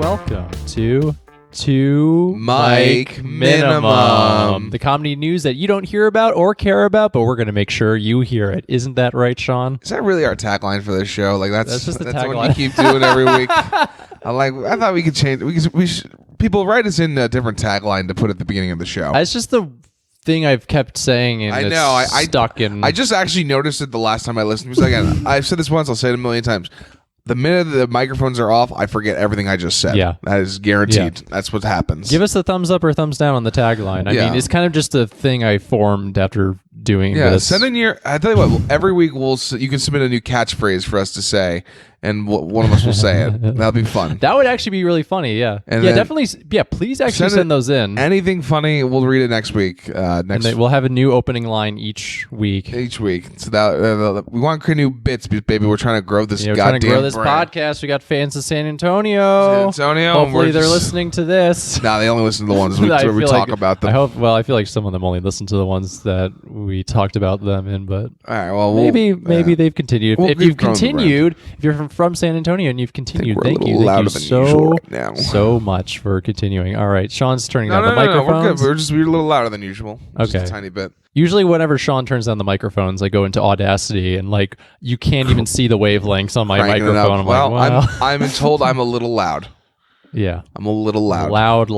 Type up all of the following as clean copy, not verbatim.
welcome to Mike Minimum. the comedy news that you don't hear about or care about, but we're going to make sure you hear it. Isn't that right, Sean? Is that really our tagline for this show? Like that's just the what tagline. we keep doing every week. I thought we could change. We should, people write us in a different tagline to put at the beginning of the show. It's just the thing I've kept saying, and I know. I stuck in. I just actually noticed it the last time I listened. Because again, I've said this once. I'll say it a million times. The minute the microphones are off, I forget everything I just said. Yeah. That is guaranteed. Yeah. That's what happens. Give us a thumbs up or thumbs down on the tagline. I mean, it's kind of just a thing I formed after doing this. Send in your. I tell you what. Every week you can submit a new catchphrase for us to say, and one of us will say it. That'll be fun. That would actually be really funny. Yeah. And yeah, definitely. Yeah, please actually send those in. Anything funny, we'll read it next week. And we'll have a new opening line each week. So that we want to create new bits, because, baby, we're trying to grow this. We're trying to grow this podcast. We got fans in San Antonio. Hopefully, they're listening to this. No, they only listen to the ones where we talk about them. I feel like some of them only listen to the ones that we talked about them in. But all right, well, maybe they've continued. If you've continued, if you're from San Antonio and you've continued, thank you so much for continuing. All right, Sean's turning down the microphones. No, we're good. We're a little louder than usual. Okay, just a tiny bit. Usually, whenever Sean turns down the microphones, I go into Audacity and you can't even see the wavelengths on my microphone. I'm told I'm a little loud. Yeah, I'm a little loud. Loud.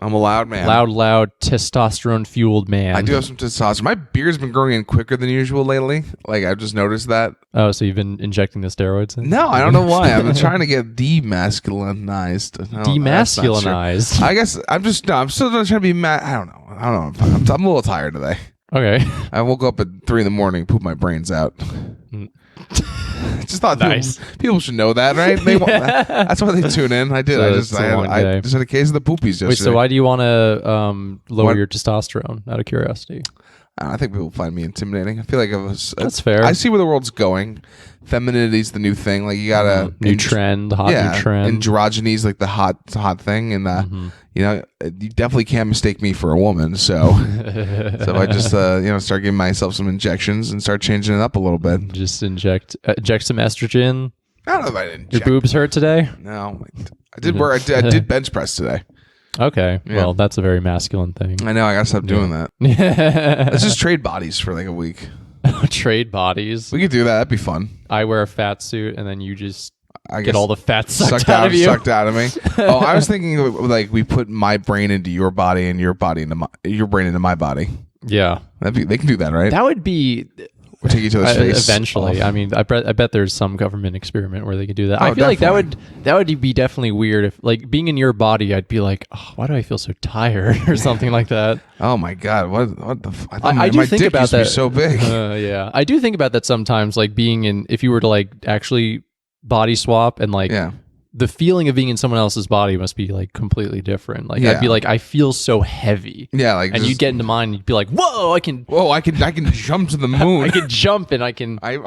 I'm a loud man. Loud, testosterone-fueled man. I do have some testosterone. My beard's been growing in quicker than usual lately. I've just noticed that. Oh, so you've been injecting the steroids in? No, I don't know why. I'm trying to get demasculinized. Demasculinized? I guess I'm still trying to be mad. I don't know. I'm a little tired today. Okay. I woke up at 3 a.m, pooped my brains out. Just thought people should know that, right? That's why they tune in. I did. So I just had a case of the poopies yesterday. Wait, so why do you want to lower your testosterone? Out of curiosity. I think people find me intimidating. I feel like that's fair. I see where the world's going. Femininity's the new thing. Like you gotta new trend. Androgyny is like the hot thing, and you definitely can't mistake me for a woman. So, so if I just start giving myself some injections and start changing it up a little bit. Just inject some estrogen. I don't know if I didn't. Your boobs hurt today? No, I did work. I did bench press today. Okay, well, that's a very masculine thing. I know. I gotta stop doing that. Let's just trade bodies for a week. Trade bodies. We could do that. That'd be fun. I wear a fat suit, and then you just get all the fat sucked out of me. Oh, I was thinking we put my brain into your body and your brain into my body. Yeah, they can do that, right? That would be. We'll take each other's face eventually. off. I mean, I bet there's some government experiment where they could do that. Oh, I feel definitely. like that would be definitely weird if being in your body, I'd be like, oh, why do I feel so tired or something like that. Oh my god, what the? I do think about that. So big. Yeah, I do think about that sometimes. Being in, if you were to actually body swap and the feeling of being in someone else's body must be completely different. I'd be I feel so heavy. Yeah, and you'd get into mine and you'd be like, whoa, I can jump to the moon. I can jump and I can. I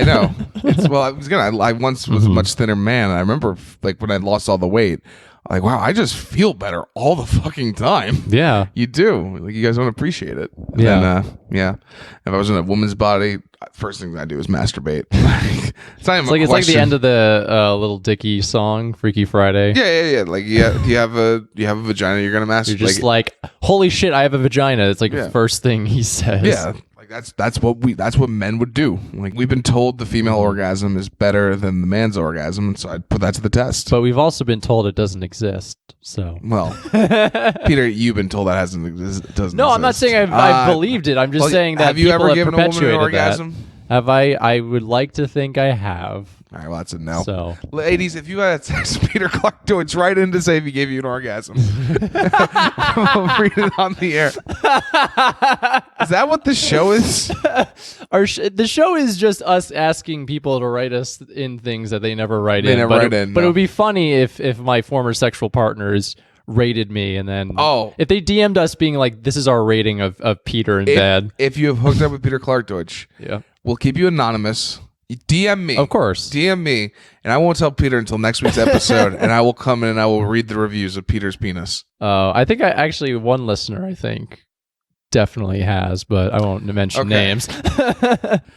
know. I once was a much thinner man. And I remember when I lost all the weight. Wow, I just feel better all the fucking time. Yeah. You do. You guys don't appreciate it. And yeah. Then, if I was in a woman's body, first thing I do is masturbate. It's like the end of the Little Dicky song, Freaky Friday. Yeah. Do you have a vagina you're going to masturbate? You're just holy shit, I have a vagina. It's the first thing he says. Yeah. That's what men would do. We've been told the female orgasm is better than the man's orgasm, and so I'd put that to the test. But we've also been told it doesn't exist. So Peter, you've been told that doesn't exist. No, I'm not saying I've believed it. I'm just saying that have you ever given a woman an orgasm? Orgasm? Have I? I would like to think I have. All right, well, that's a no. So, ladies, if you had sex with Peter Clark Deutsch, write in to say if he gave you an orgasm. We'll read it on the air. Is that what the show is? The show is just us asking people to write us in things that they never write in. They never write in. But it would be funny if my former sexual partners rated me and then if they DM'd us being this is our rating of Peter in bed. If you have hooked up with Peter Clark Deutsch, we'll keep you anonymous. DM me. Of course. DM me, and I won't tell Peter until next week's episode, and I will come in and I will read the reviews of Peter's penis. I think one listener, I think, definitely has, but I won't mention names.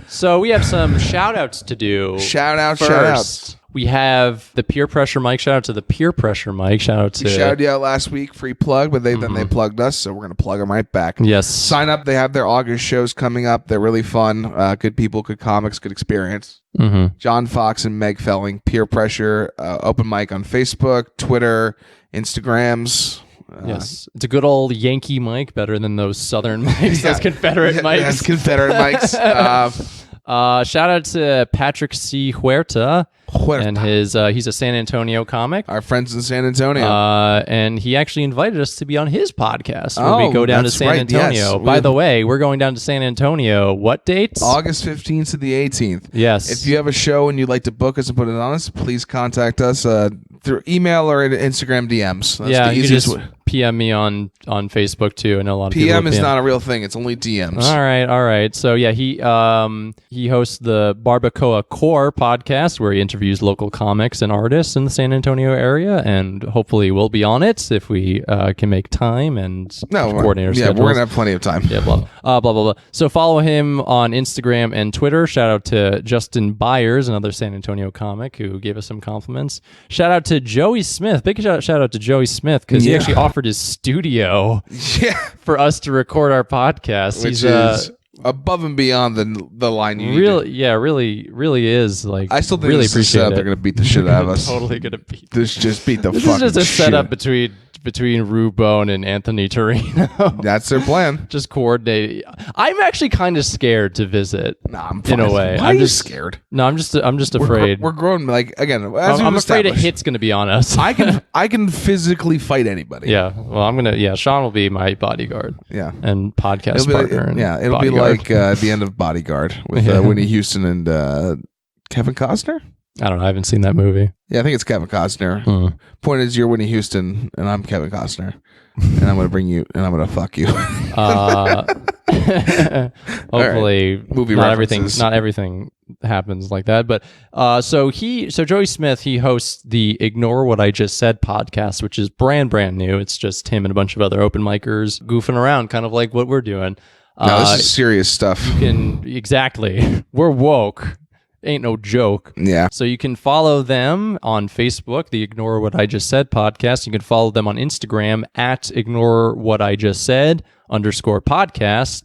So we have some shout-outs to do. Shout-outs. We have the Peer Pressure Mike. Shout out to the Peer Pressure Mike. Shout out to... We shouted you out last week, free plug, but then they plugged us, so we're going to plug them right back. Yes. Sign up. They have their August shows coming up. They're really fun. Good people, good comics, good experience. John Fox and Meg Felling, Peer Pressure, open mic on Facebook, Twitter, Instagrams. Yes, it's a good old Yankee mic, better than those Southern mics, those Confederate mics. Yes, Confederate mics. Shout out to Patrick C. Huerta. And he's a San Antonio comic. Our friends in San Antonio. And he actually invited us to be on his podcast when we go down to San Antonio. Yes. By the way, we're going down to San Antonio. What dates? August 15th to the 18th. Yes. If you have a show and you'd like to book us and put it on us, please contact us through email or Instagram DMs. That's the easiest way. PM me on Facebook too. I know a lot of PM people is not a real thing. It's only DMs. All right. So yeah, he hosts the Barbacoa Core podcast where he interviews local comics and artists in the San Antonio area, and hopefully we'll be on it if we can make time and coordinate our schedules. Yeah, we're gonna have plenty of time. Yeah, blah blah. So follow him on Instagram and Twitter. Shout out to Justin Byers, another San Antonio comic who gave us some compliments. Shout out to Joey Smith. Big shout out to Joey Smith because he actually offered his studio for us to record our podcast. Which is above and beyond the line you really is. Like, I still think really this is set up. They're gonna beat the shit out of us. Totally gonna beat this. Just beat the this fucking is just a shit. setup between Rubone and Anthony Torino. That's their plan. Just coordinate. I'm actually kind of scared to visit. Nah, I'm fine. In a way. Why are you scared? No, I'm just afraid. We're growing. Like, again, I'm afraid a hit's going to be on us. I can physically fight anybody. Yeah. Well, I'm gonna. Yeah, Sean will be my bodyguard. Yeah. And podcast partner. It'll be like the end of Bodyguard with Whitney Houston and Kevin Costner. I don't know. I haven't seen that movie. Yeah, I think it's Kevin Costner. Point is, you're Whitney Houston, and I'm Kevin Costner, and I'm gonna bring you, and I'm gonna fuck you. Hopefully, right. Movie not references. everything happens like that. But so Joey Smith, he hosts the Ignore What I Just Said podcast, which is brand new. It's just him and a bunch of other open micers goofing around, kind of like what we're doing. No, this is serious stuff. Exactly. We're woke. Ain't no joke. Yeah. So you can follow them on Facebook, the Ignore What I Just Said podcast. You can follow them on Instagram at Ignore What I Just Said _podcast.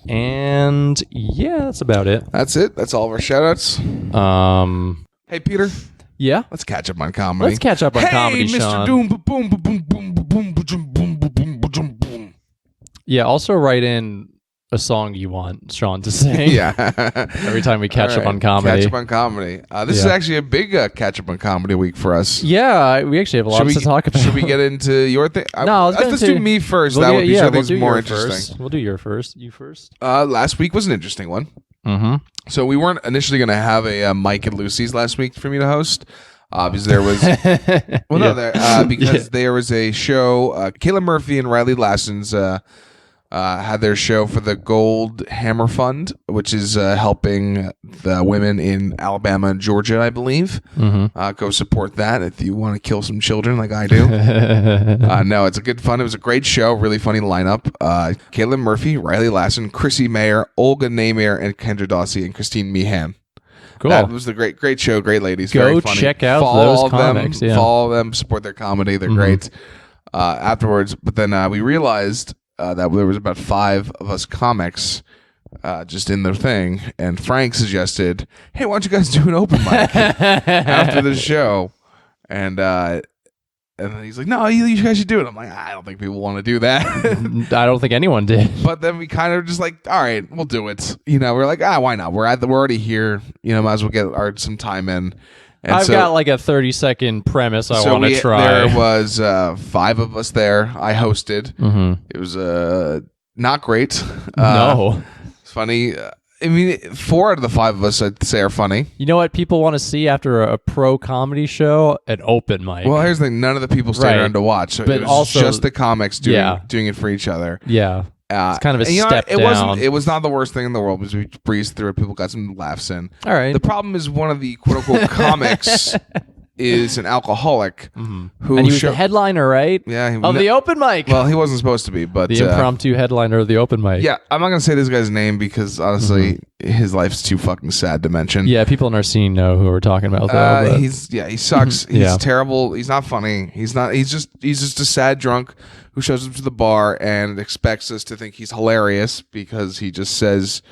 And yeah, that's about it. That's it. That's all of our shout outs. Hey, Peter. Yeah? Let's catch up on comedy. Let's catch up on comedy, Mr. Sean. Doom, boom, boom, boom, boom, boom, boom, boom, boom, boom. Yeah, also write in a song you want Sean to sing. Yeah. Every time we catch up on comedy. Catch up on comedy. This is actually a big catch up on comedy week for us. Yeah, we actually have a lot to talk about. Should we get into your thing? No, let's do me first. That would be more interesting. First. We'll do your first. You first. Last week was an interesting one. Mm-hmm. So we weren't initially going to have a Mike and Lucy's last week for me to host. Because there was there was a show. Kayla Murphy and Riley Lasson's had their show for the Gold Hammer Fund, which is helping the women in Alabama and Georgia, I believe. Mm-hmm. Go support that if you want to kill some children like I do. No, it's a good fun. It was a great show, really funny lineup. Kayla Murphy, Riley Lasson, Chrissy Mayer, Olga Naymare, and Kendra Dawsey, and Christine Meehan. Cool. That was the great show, great ladies. Go very funny. Check out follow those comics. Them, follow them, support their comedy. They're great. Afterwards, but then we realized that there was about 5 of us comics just in the thing, and Frank suggested, "Hey, why don't you guys do an open mic after the show?" And then he's like, "No, you guys should do it." I'm like, "I don't think people want to do that." I don't think anyone did. But then we kind of just like, "All right, we'll do it." We're like, why not? We're already here. Might as well get some time in. And I've got like a 30-second premise I want to try. There was 5 of us there. I hosted. Mm-hmm. It was not great. No. It's funny. 4 out of the 5 of us, I'd say, are funny. You know what people want to see after a pro comedy show? An open mic. Well, here's the thing. None of the people stayed around to watch. So but it was also, just the comics doing it for each other. Yeah. It's kind of a step down. It was not the worst thing in the world because we breezed through it. People got some laughs in. All right. The problem is one of the quote-unquote comics is an alcoholic who and he was the headliner, right? Yeah, of the open mic. Well, he wasn't supposed to be, but the impromptu headliner of the open mic. Yeah, I'm not gonna say this guy's name because honestly, his life's too fucking sad to mention. Yeah, people in our scene know who we're talking about. Though, he sucks. He's terrible. He's not funny. He's just a sad drunk who shows up to the bar and expects us to think he's hilarious because he just says,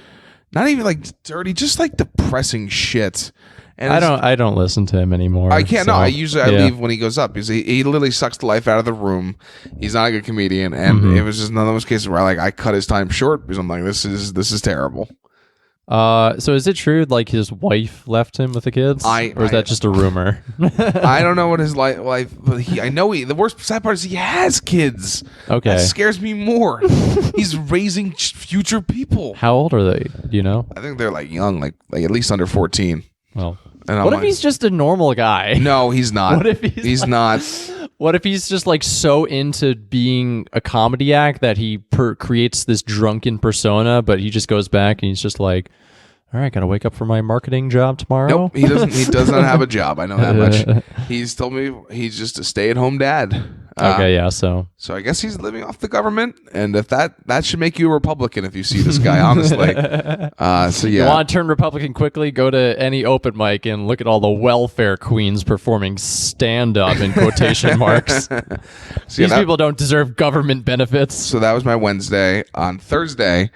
not even like dirty, just like depressing shit. And I don't listen to him anymore. I can't. So, no, I leave when he goes up because he literally sucks the life out of the room. He's not a good comedian, and it was just one of those cases where I cut his time short because I'm like, this is terrible. So is it true like his wife left him with the kids, or is that just a rumor? I don't know what his life. But I know the worst sad part is he has kids. Okay, that scares me more. He's raising future people. How old are they? Do you know? I think they're like young, like at least under 14. Well. What if he's just a normal guy? No, he's not. What if he's not? What if he's just like so into being a comedy act that he creates this drunken persona, but he just goes back and he's just like, all right, gotta wake up for my marketing job tomorrow? Nope, he doesn't. He does not have a job. I know that much. He's told me he's just a stay-at-home dad. Okay, yeah. So I guess he's living off the government, and if that should make you a Republican if you see this guy, honestly. So yeah, you want to turn Republican quickly? Go to any open mic and look at all the welfare queens performing stand-up in quotation marks. These people don't deserve government benefits. So that was my Wednesday. On Thursday,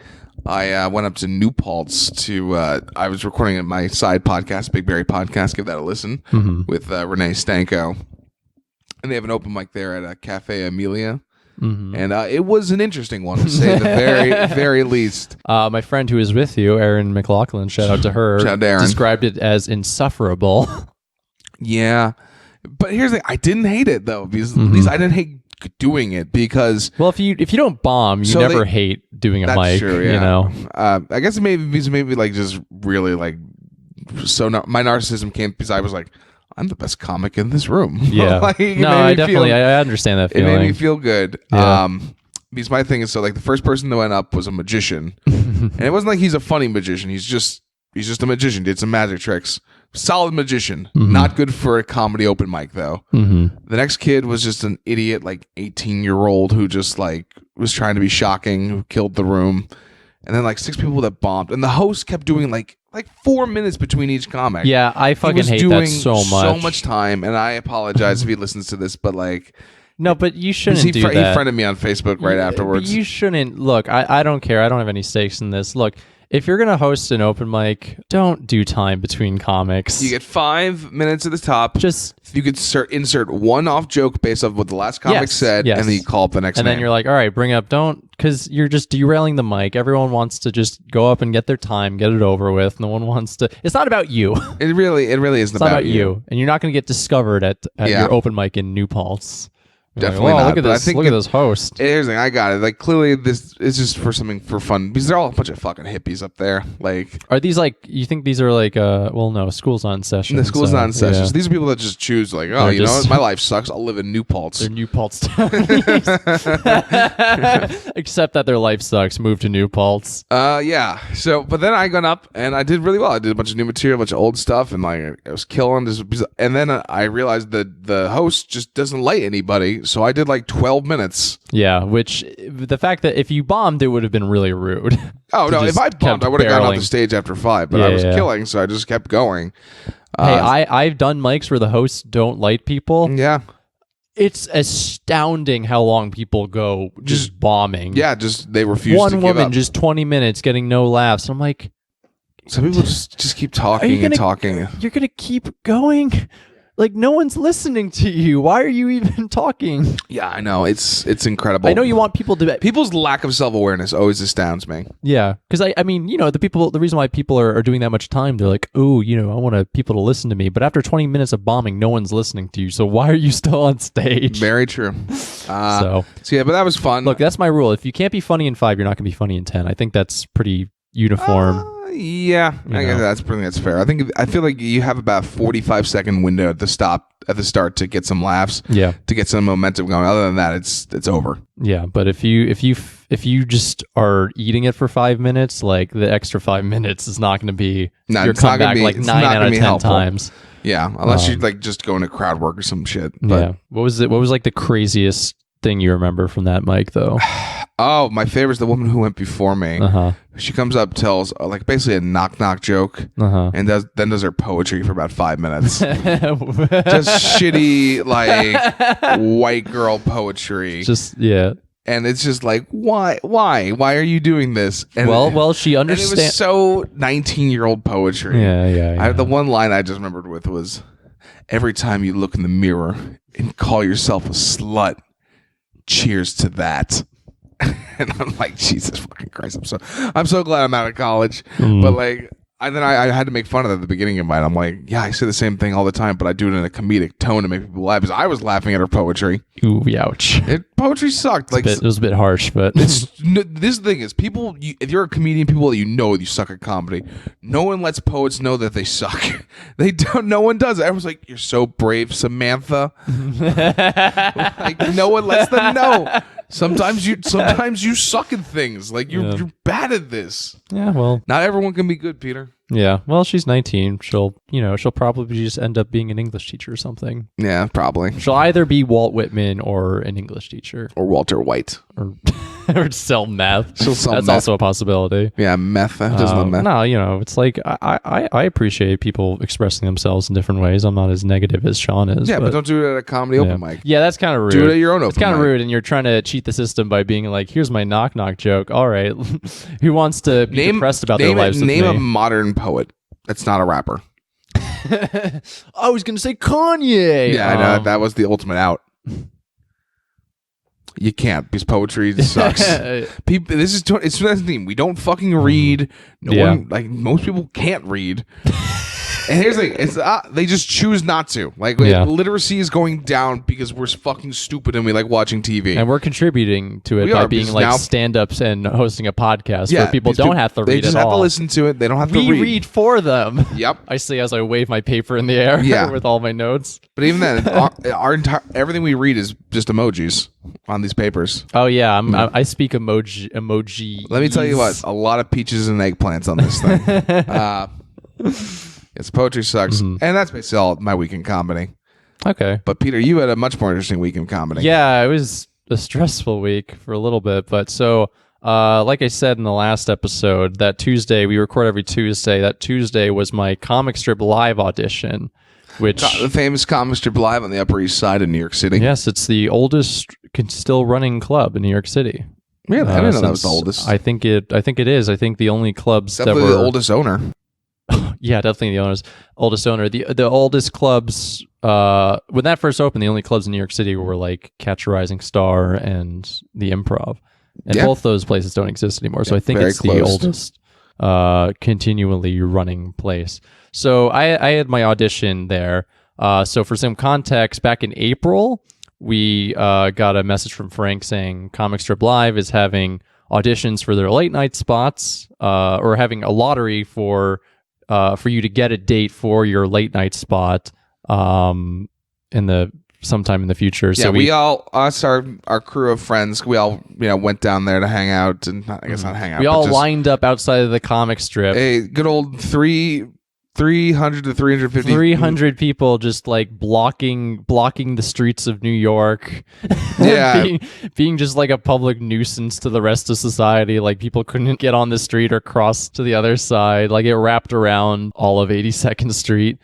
I went up to New Paltz to. I was recording my side podcast, Big Berry Podcast. Give that a listen with Renee Stanko. And they have an open mic there at Cafe Amelia. And it was an interesting one, to say the very, very least. My friend who is with you, Erin McLaughlin, shout out to her, described it as insufferable. Yeah. But here's the thing. I didn't hate it, though. Because at least I didn't hate doing it because... Well, if you don't bomb, you never hate doing a mic. That's true, yeah. You know? I guess maybe like just really like... So my narcissism came because I was like... I'm the best comic in this room. Yeah. I understand that feeling. It made me feel good. Yeah. Because my thing is, so like the first person that went up was a magician. And it wasn't like he's a funny magician. He's just a magician. Did some magic tricks. Solid magician. Not good for a comedy open mic though. The next kid was just an idiot, like 18-year-old who just like was trying to be shocking, who killed the room. And then like 6 people that bombed. And the host kept doing like 4 minutes between each comic. Yeah, I fucking hate that so much. So much time, and I apologize if he listens to this, but like... No, but you shouldn't do that. He friended me on Facebook right afterwards. You shouldn't... Look, I don't care. I don't have any stakes in this. Look, if you're going to host an open mic, don't do time between comics. You get 5 minutes at the top. Just... You could insert one off joke based off what the last comic said, and then you call up the next And name. then you're like, all right, bring up... Don't... Because you're just derailing the mic. Everyone wants to just go up and get their time, get it over with. No one wants to... It's not about you. It really isn't about you. And you're not going to get discovered at your open mic in New Paltz. Definitely like, not. Look at this. Look at this host. Here's the thing. I got it. Like clearly, this is just for something for fun because they're all a bunch of fucking hippies up there. Like, are these like? You think these are like? Well, no. School's not in session. The school's not in session. So these are people that just choose. Like, oh, you know what? My life sucks. I'll live in New Paltz. They're New Paltz townies. Except that their life sucks. Move to New Paltz. Yeah. So, but then I got up and I did really well. I did a bunch of new material, a bunch of old stuff, and like I was killing. And then I realized that the host just doesn't like anybody. So I did like 12 minutes. Yeah, which the fact that if you bombed, it would have been really rude. Oh, no, if I bombed, I would have gotten off the stage after 5, but I was killing, so I just kept going. Hey, I've done mics where the hosts don't light people. Yeah. It's astounding how long people go just bombing. Yeah, they refuse to give up. One woman, just 20 minutes, getting no laughs. I'm like... Some people just keep talking and talking. You're going to keep going? Like, no one's listening to you. Why are you even talking? Yeah, I know. It's incredible. I know you want people to... People's lack of self-awareness always astounds me. Yeah, because I mean, you know, the reason why people are doing that much time, they're like, oh, you know, I want people to listen to me. But after 20 minutes of bombing, no one's listening to you. So why are you still on stage? Very true. So yeah, but that was fun. Look, that's my rule. If you can't be funny in 5, you're not going to be funny in 10. I think that's pretty uniform. Yeah, I guess that's fair. I feel like you have about 45-second window at the start to get some laughs. Yeah, to get some momentum going. Other than that, it's over. Yeah, but if if you just are eating it for 5 minutes, like the extra 5 minutes is not going to be your comeback like 9 out of 10 helpful. Times. Yeah, unless you're like just going to crowd work or some shit. But yeah. What was like the craziest thing you remember from that, Mike, though? Oh, my favorite is the woman who went before me. Uh-huh. She comes up, tells like basically a knock joke, and then does her poetry for about 5 minutes. Just shitty like white girl poetry. Just yeah. And it's just like, why are you doing this? And well, she understands. It was so 19-year-old poetry. Yeah. The one line I just remembered with was, every time you look in the mirror and call yourself a slut, cheers to that. And I'm like, Jesus fucking Christ! I'm so glad I'm out of college. But like, I had to make fun of it at the beginning of mine. I'm like, yeah, I say the same thing all the time, but I do it in a comedic tone to make people laugh. Because I was laughing at her poetry. Ooh, ouch! Poetry sucked. Like it was a bit harsh, but this thing is people. If you're a comedian, people you suck at comedy. No one lets poets know that they suck. They don't. No one does. Everyone's like, you're so brave, Samantha. Like no one lets them know. Sometimes you suck at things. Like you're bad at this. Yeah, well, not everyone can be good, Peter. Yeah, well, she's 19. She'll probably just end up being an English teacher or something. Yeah, probably. She'll either be Walt Whitman or an English teacher. Or Walter White. Or sell meth. She'll sell That's meth. Also a possibility. Yeah, meth. Just meth. No, it's like I appreciate people expressing themselves in different ways. I'm not as negative as Sean is. Yeah, but don't do it at a comedy open mic. Yeah, that's kind of rude. Do it at your own open mic. It's kind of rude, and you're trying to cheat the system by being like, here's my knock joke. All right. Who wants to be depressed about their lives with me? Name a modern poet that's not a rapper. I was going to say Kanye. Yeah, I know. That was the ultimate out. You can't because poetry sucks. People, it's 2017. We don't fucking read. No one, like most people, can't read. And here's the thing: it's they just choose not to. Like literacy is going down because we're fucking stupid and we like watching TV. And we're contributing to it by being like stand-ups and hosting a podcast where people don't have to read. They just have to listen to it. They don't have to read. We read for them. Yep. I say as I wave my paper in the air with all my notes. But even then, our entire everything we read is just emojis on these papers. Oh yeah, I speak emoji. Let me tell you what, a lot of peaches and eggplants on this thing. Yes, poetry sucks. And that's basically all my week in comedy. Okay. But Peter, you had a much more interesting week in comedy. Yeah, it was a stressful week for a little bit. But so, like I said in the last episode, that Tuesday, we record every Tuesday. That Tuesday was my comic strip live audition. Which the famous comic strip live on the Upper East Side of New York City. Yes, it's the oldest still running club in New York City. Really? I didn't know that was the oldest. I think it is. I think the only clubs definitely that were the oldest owner. Yeah, definitely the oldest owner. The oldest clubs when that first opened, the only clubs in New York City were like Catch a Rising Star and the Improv, and both those places don't exist anymore. So I think it's the oldest continually running place. So I had my audition there. So for some context, back in April, we got a message from Frank saying Comic Strip Live is having auditions for their late night spots, or having a lottery for you to get a date for your late night spot sometime in the future. Yeah, so we all, our crew of friends, we all went down there to hang out, and I guess not hang out. We all lined up outside of the comic strip. A good old 300 to 350 300 people just like blocking the streets of New York. Yeah. being just like a public nuisance to the rest of society. Like people couldn't get on the street or cross to the other side. Like it wrapped around all of 82nd Street.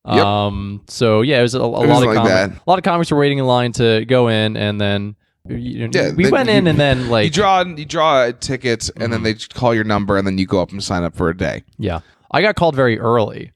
Yep. So yeah, it was a lot of comics were waiting in line to go in, and then we went in, and then like you draw a ticket, and then they call your number, and then you go up and sign up for a day. Yeah. I got called very early.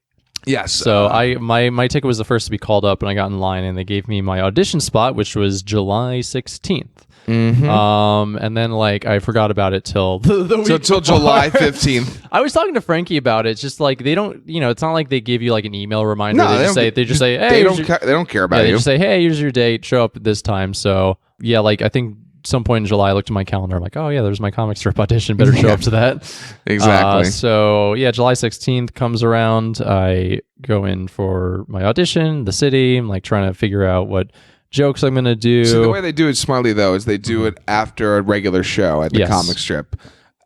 Yes. So my ticket was the first to be called up, and I got in line, and they gave me my audition spot, which was July 16th. Mm-hmm. And then like I forgot about it till the week till July 15th. I was talking to Frankie about it. It's just like they don't, it's not like they give you like an email reminder. No, they just say, hey, they don't care about you. They just say, hey, here's your date. Show up at this time. So yeah, like I think some point in July, I looked at my calendar. I'm like, oh yeah, there's my comic strip audition. Better show up to that. Exactly. So yeah, July 16th comes around. I go in for my audition. The city. I'm like trying to figure out what jokes I'm going to do. So the way they do it smartly, though, is they do it after a regular show at the comic strip.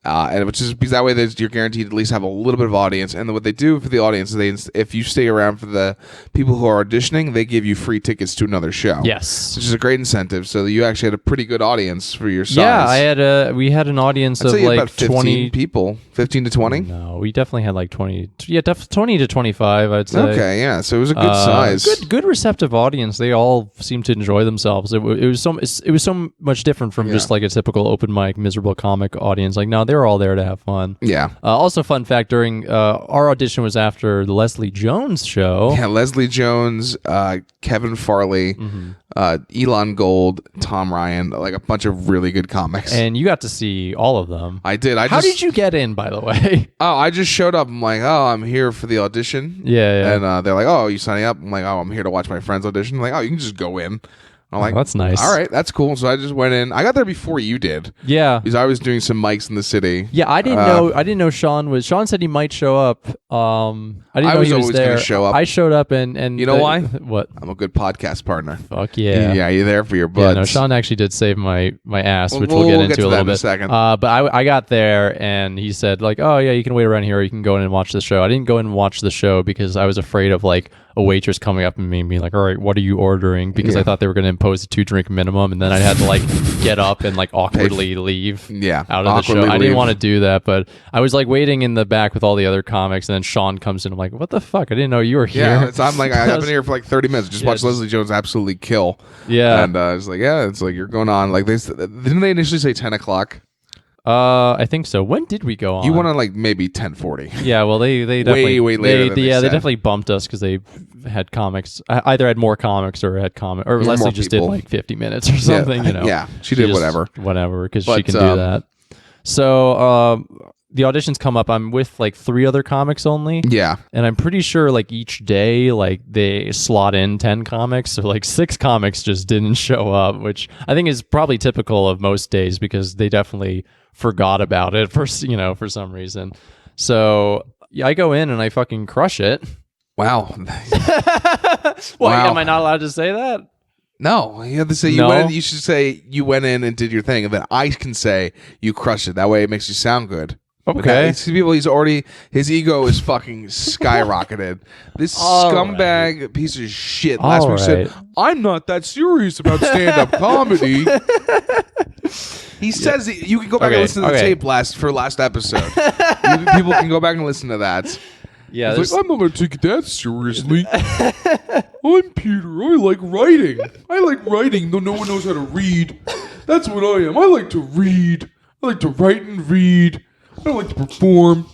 And which is because that way you're guaranteed to at least have a little bit of audience. And then what they do for the audience is if you stay around for the people who are auditioning, they give you free tickets to another show. Yes, which is a great incentive. So you actually had a pretty good audience for your size. Yeah, we had an audience of like about 20 people, 15 to 20. No, we definitely had like 20. Yeah, 20 to 25, I'd say. Okay, yeah. So it was a good size, good receptive audience. They all seemed to enjoy themselves. It was so much different from just like a typical open mic miserable comic audience. Like, no, they're all there to have fun. Yeah. Also, fun fact: during our audition was after the Leslie Jones show. Yeah, Leslie Jones, Kevin Farley, Elon Gold, Tom Ryan, like a bunch of really good comics. And you got to see all of them. I did. How did you get in, by the way? Oh, I just showed up. I'm like, oh, I'm here for the audition. Yeah. And they're like, oh, are you signing up? I'm like, oh, I'm here to watch my friend's audition. I'm like, oh, you can just go in. I'm like, that's nice. All right, that's cool. So I just went in. I got there before you did. Yeah, because I was doing some mics in the city. Yeah, I didn't know Sean was. Sean said he might show up. I didn't know he was there. Gonna show up. I showed up and you know why? What? I'm a good podcast partner. Fuck yeah. Yeah, you're there for your buds. Yeah, no, Sean actually did save my ass, which we'll get into a little bit. In a second. But I got there and he said like, oh yeah, you can wait around here. Or you can go in and watch the show. I didn't go in and watch the show because I was afraid of like a waitress coming up to me and being like, all right, what are you ordering? Because I thought they were going to impose a 2-drink minimum, and then I'd have to like get up and like awkwardly leave out of the show. I didn't want to do that, but I was like waiting in the back with all the other comics, and then Sean comes in. I'm like, what the fuck? I didn't know you were here. Yeah, I'm like, I've been here for like 30 minutes. Just watch Leslie Jones absolutely kill. Yeah. And it's like, it's like you're going on. Like, didn't they initially say 10 o'clock? I think so. When did we go on? You went on like maybe 10:40. Yeah, well, they definitely way later. They definitely bumped us because they had comics. Either had more comics or had or Leslie just did like 50 minutes or something. You know, yeah, she did whatever because she can do that. So the auditions come up. I'm with like 3 other comics only. Yeah, and I'm pretty sure like each day like they slot in 10 comics. So like 6 comics just didn't show up, which I think is probably typical of most days because they definitely forgot about it for some reason. So yeah, I go in and I fucking crush it. Wow. Am I not allowed to say that? No, you have to say you went in. You should say you went in and did your thing, and then I can say you crushed it. That way, it makes you sound good. Okay. People, his ego is fucking skyrocketed. This scumbag piece of shit last week said, "I'm not that serious about stand-up comedy." He says you can go back and listen to the tape last episode. People can go back and listen to that. Yeah, like, I'm not going to take it that seriously. I'm Peter. I like writing. Though no one knows how to read. That's what I am. I like to read. I like to write and read. I don't like to perform.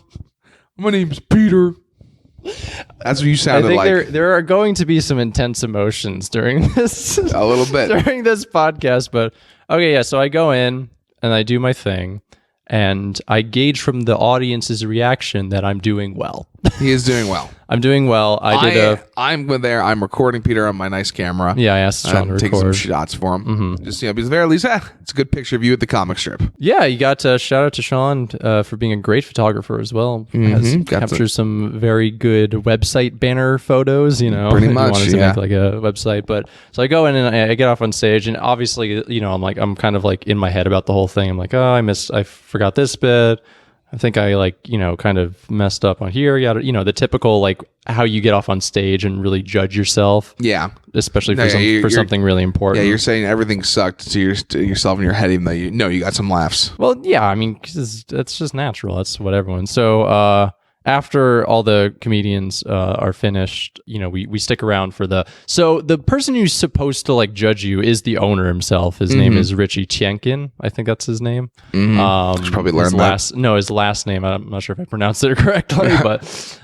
My name's Peter. That's what you sounded like. There are going to be some intense emotions during this. A little bit. During this podcast. But, okay, yeah, so I go in and I do my thing. And I gauge from the audience's reaction that I'm doing well. He is doing well. I'm doing well. I'm there. I'm recording Peter on my nice camera. Yeah, I asked Sean to record. Take some shots for him. Mm-hmm. Just because at the very least, it's a good picture of you at the comic strip. Yeah, you got to shout out to Sean for being a great photographer as well. Mm-hmm. Captures some very good website banner photos. Pretty much. Wanted to make like a website, but so I go in and I get off on stage, and obviously, I'm kind of like in my head about the whole thing. I'm like, I forgot this bit. I think I kind of messed up on here. The typical like how you get off on stage and really judge yourself. Yeah, especially for something really important. Yeah, you're saying everything sucked to yourself in your head, even though you got some laughs. Well, yeah, I mean, 'cause that's just natural. That's what everyone. So after all the comedians are finished, we stick around for the person who's supposed to like judge you is the owner himself. His name is Richie Tienkin. I think that's his name. Should probably learn his last name. I'm not sure if I pronounced it correctly,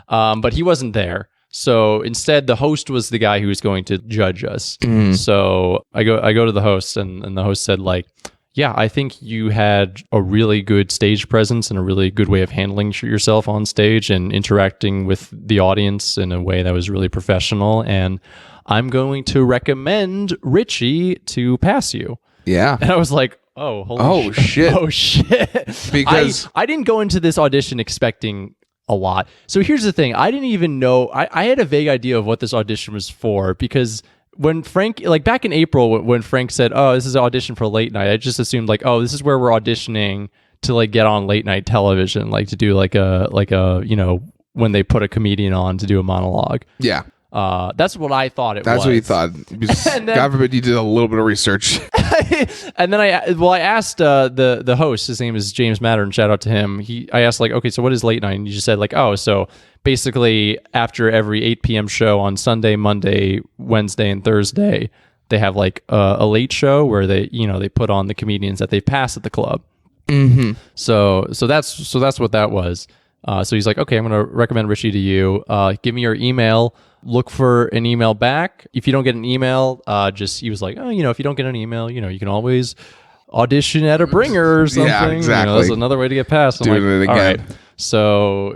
but he wasn't there. So instead, the host was the guy who was going to judge us. So I go to the host, and the host said like, yeah, I think you had a really good stage presence and a really good way of handling yourself on stage and interacting with the audience in a way that was really professional. And I'm going to recommend Richie to pass you. Yeah. And I was like, oh shit. Oh, shit. Because I didn't go into this audition expecting a lot. So here's the thing. I didn't even know. I had a vague idea of what this audition was for because when Frank, like back in April, when Frank said, "Oh, this is an audition for late night," I just assumed like, "Oh, this is where we're auditioning to like get on late night television, like to do like a when they put a comedian on to do a monologue." Yeah. That's what I thought it was. That's what you thought. Then, God forbid you did a little bit of research. And then I asked the host, his name is James Mattern, shout out to him. I asked like, okay, so what is late night? And he just said like, oh, so basically after every 8 p.m. show on Sunday, Monday, Wednesday, and Thursday, they have like a late show where they put on the comedians that they've passed at the club. Mm-hmm. So that's what that was. So he's like, okay, I'm going to recommend Richie to you. Give me your email. Look for an email back. If you don't get an email, he was like, oh, if you don't get an email, you can always audition at a bringer or something. Yeah, exactly. That's another way to get past. Doing it again. All right. So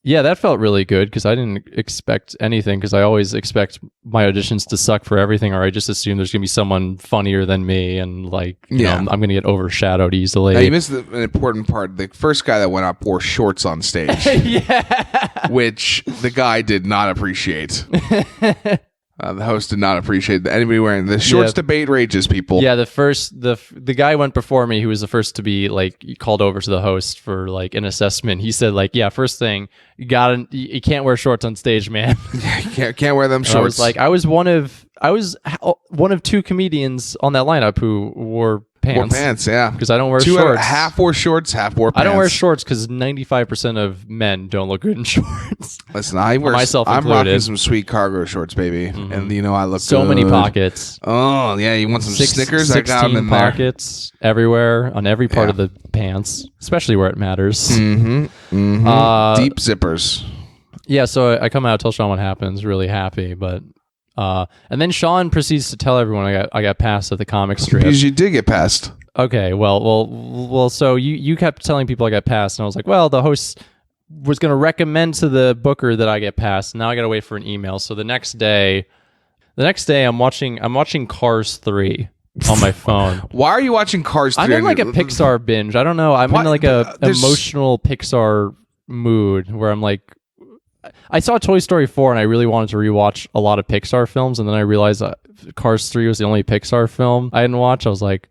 yeah, that felt really good because I didn't expect anything because I always expect my auditions to suck for everything, or I just assume there's going to be someone funnier than me and like, you know, I'm going to get overshadowed easily. Now, you missed an important part. The first guy that went up wore shorts on stage. Yeah. Which the guy did not appreciate. The host did not appreciate anybody wearing the shorts. Debate rages, people. Yeah, the guy went before me who was the first to be like called over to the host for like an assessment. He said like, yeah, first thing you can't wear shorts on stage, man. Yeah, you can't wear them shorts. I was like, I was one of two comedians on that lineup who wore pants. Wore pants, yeah. Because I don't wear shorts. Half wore shorts, half wore pants. I don't wear shorts because 95% of men don't look good in shorts. Listen, I'm rocking some sweet cargo shorts, baby. Mm-hmm. And I look so good. many pockets. Oh, yeah. You want some Snickers? I got them in there. 16 pockets everywhere on every part of the pants, especially where it matters. Mm-hmm. Mm-hmm. Deep zippers. Yeah, so I come out, tell Sean what happens, really happy, but and then Sean proceeds to tell everyone I got passed at the comic strip. Because you did get passed. Okay, well. So you kept telling people I got passed, and I was like, well, the host was going to recommend to the booker that I get passed. Now I got to wait for an email. So the next day, I'm watching Cars 3 on my phone. Why are you watching Cars 3? I'm in like a Pixar binge. I don't know. I'm in like a emotional Pixar mood where I'm like. I saw Toy Story 4 and I really wanted to rewatch a lot of Pixar films, and then I realized Cars 3 was the only Pixar film I hadn't watched. I was like,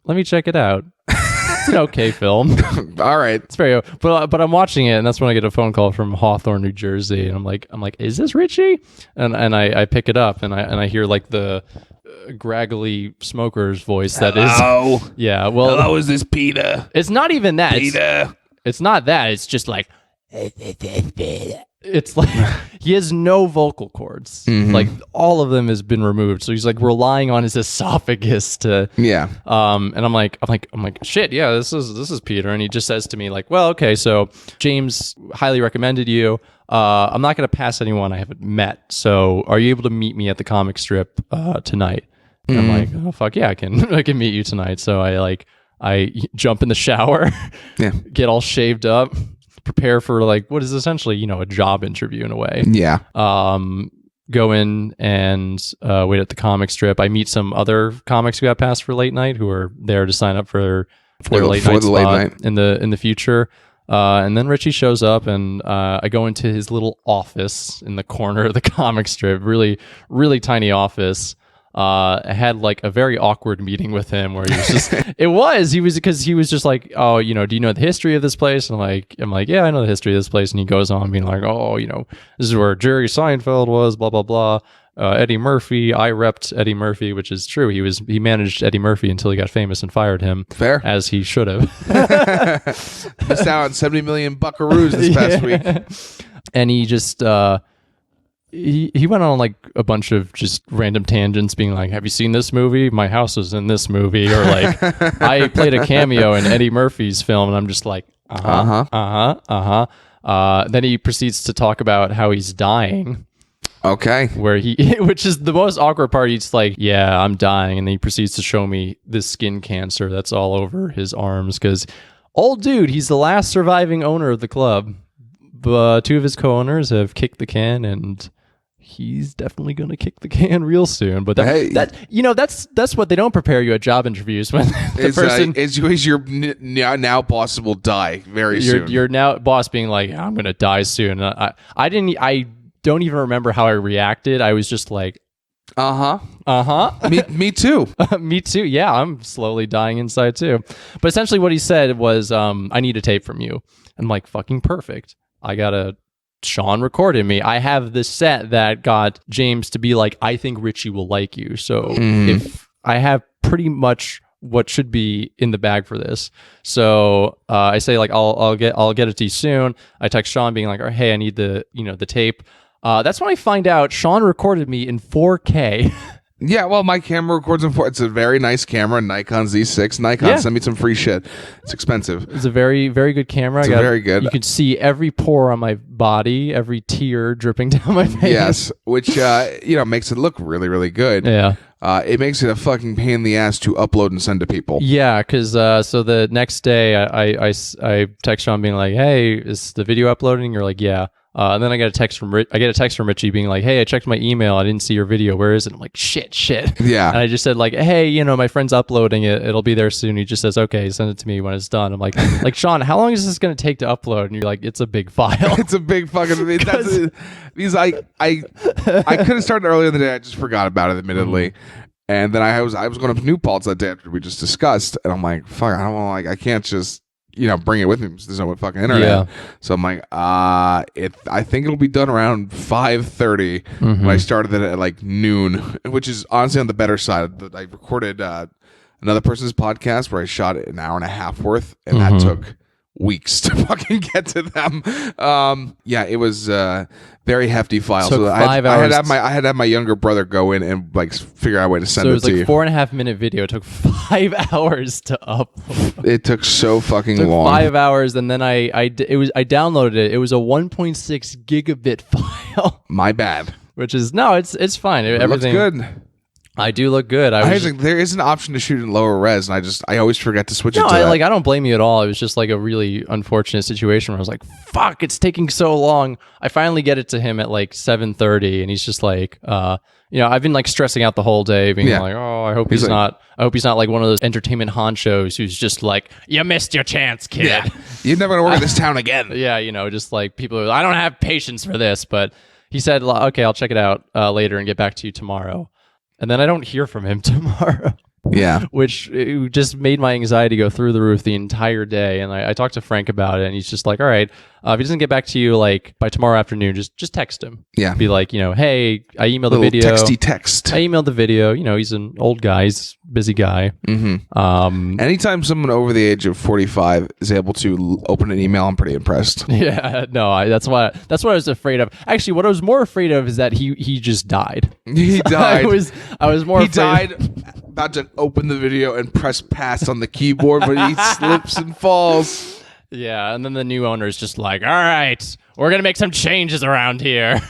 let me check it out. It's an okay film. All right. It's very but I'm watching it, and that's when I get a phone call from Hawthorne, New Jersey, and I'm like, is this Richie? And I pick it up and I hear like the graggly smoker's voice. Hello? That is yeah. Well, hello, is this Peter? It's not even that. Peter. It's not that. It's just like it's like he has no vocal cords. Mm-hmm. Like all of them has been removed, so he's like relying on his esophagus to and I'm like shit, yeah, this is Peter. And he just says to me like, well, okay, so James highly recommended you. I'm not going to pass anyone I haven't met, so are you able to meet me at the comic strip tonight? And I'm like, oh fuck yeah, I can meet you tonight. So I jump in the shower, get all shaved up, prepare for like what is essentially, a job interview in a way. Yeah. Go in and wait at the comic strip. I meet some other comics who got passed for late night who are there to sign up for their late night in the future. And then Richie shows up, and I go into his little office in the corner of the comic strip, really, really tiny office. I had like a very awkward meeting with him where he was just like, oh, do you know the history of this place? And I'm like, yeah, I know the history of this place. And he goes on being like, oh, this is where Jerry Seinfeld was, blah, blah, blah. Eddie Murphy, I repped Eddie Murphy, which is true. He managed Eddie Murphy until he got famous and fired him. Fair. As he should have. Missed out on 70 million buckaroos this past week. And he just, he went on like a bunch of just random tangents being like, have you seen this movie? My house was in this movie. Or like, I played a cameo in Eddie Murphy's film. And I'm just like, then he proceeds to talk about how he's dying. Okay. Which is the most awkward part. He's like, yeah, I'm dying. And then he proceeds to show me this skin cancer that's all over his arms. Because old dude, he's the last surviving owner of the club. But two of his co-owners have kicked the can, and he's definitely going to kick the can real soon. But that's what they don't prepare you at job interviews when the person is your now boss will die very soon. Your now boss being like, I'm going to die soon. I don't even remember how I reacted. I was just like, Me too. Me too. Yeah, I'm slowly dying inside too. But essentially what he said was, I need a tape from you. I'm like, fucking perfect. Sean recorded me. I have this set that got James to be like, I think Richie will like you. So if I have pretty much what should be in the bag for this. So I say like, I'll get it to you soon. I text Sean being like, oh, hey, I need the tape. That's when I find out Sean recorded me in 4K. Yeah, well, my camera records in 4K. It's a very nice camera, Nikon Z6. Nikon sent me some free shit. It's expensive. It's a very, very good camera. It's very good. You can see every pore on my body, every tear dripping down my face. Yes, which makes it look really, really good. Yeah. It makes it a fucking pain in the ass to upload and send to people. Yeah, because so the next day I text Sean being like, hey, is the video uploading? You're like, yeah. And then I get a text from Richie being like, hey, I checked my email. I didn't see your video. Where is it? I'm like, shit. Yeah. And I just said like, hey, my friend's uploading it. It'll be there soon. He just says, okay, send it to me when it's done. I'm like, Sean, how long is this going to take to upload? And you're like, it's a big file. It's a big fucking thing. Because I could have started earlier in the day. I just forgot about it, admittedly. And then I was going up to New Paltz that day after we just discussed. And I'm like, fuck, I can't just bring it with me because there's no fucking internet. Yeah. So I'm like, I think it'll be done around 5:30 when I started it at like noon, which is honestly on the better side. I recorded another person's podcast where I shot it an hour and a half worth, and that took weeks to fucking get to them. It was very hefty file. So I had to have my younger brother go in and like figure out a way to send it to you. So it was like 4.5 minute video. It took 5 hours to upload. It took so fucking long. 5 hours, and then I downloaded it. It was a 1.6 gigabit file. My bad. Which is it's fine. Everything looks good. I do look good. There is an option to shoot in lower res, and I always forget to switch it to that. I don't blame you at all. It was just like a really unfortunate situation where I was like, fuck, it's taking so long. I finally get it to him at like 7:30, and he's just like, I've been like stressing out the whole day, being like, oh, I hope he's not like one of those entertainment honchos who's just like, you missed your chance, kid. Yeah. You're never gonna work in this town again. Yeah, just like people are, I don't have patience for this, but he said, okay, I'll check it out later and get back to you tomorrow. And then I don't hear from him tomorrow. Yeah. Which just made my anxiety go through the roof the entire day. And I talked to Frank about it, and he's just like, all right, if he doesn't get back to you like by tomorrow afternoon, just text him. Yeah. Be like, hey, I emailed the video. Texty text. I emailed the video. He's an old guy. He's a busy guy. Mm-hmm. Anytime someone over the age of 45 is able to open an email, I'm pretty impressed. Yeah. No, that's what I was afraid of. Actually, what I was more afraid of is that he just died. He died. I was more afraid. He died about to open the video and press pass on the keyboard, but he slips and falls. Yeah, and then the new owner is just like, all right, we're going to make some changes around here.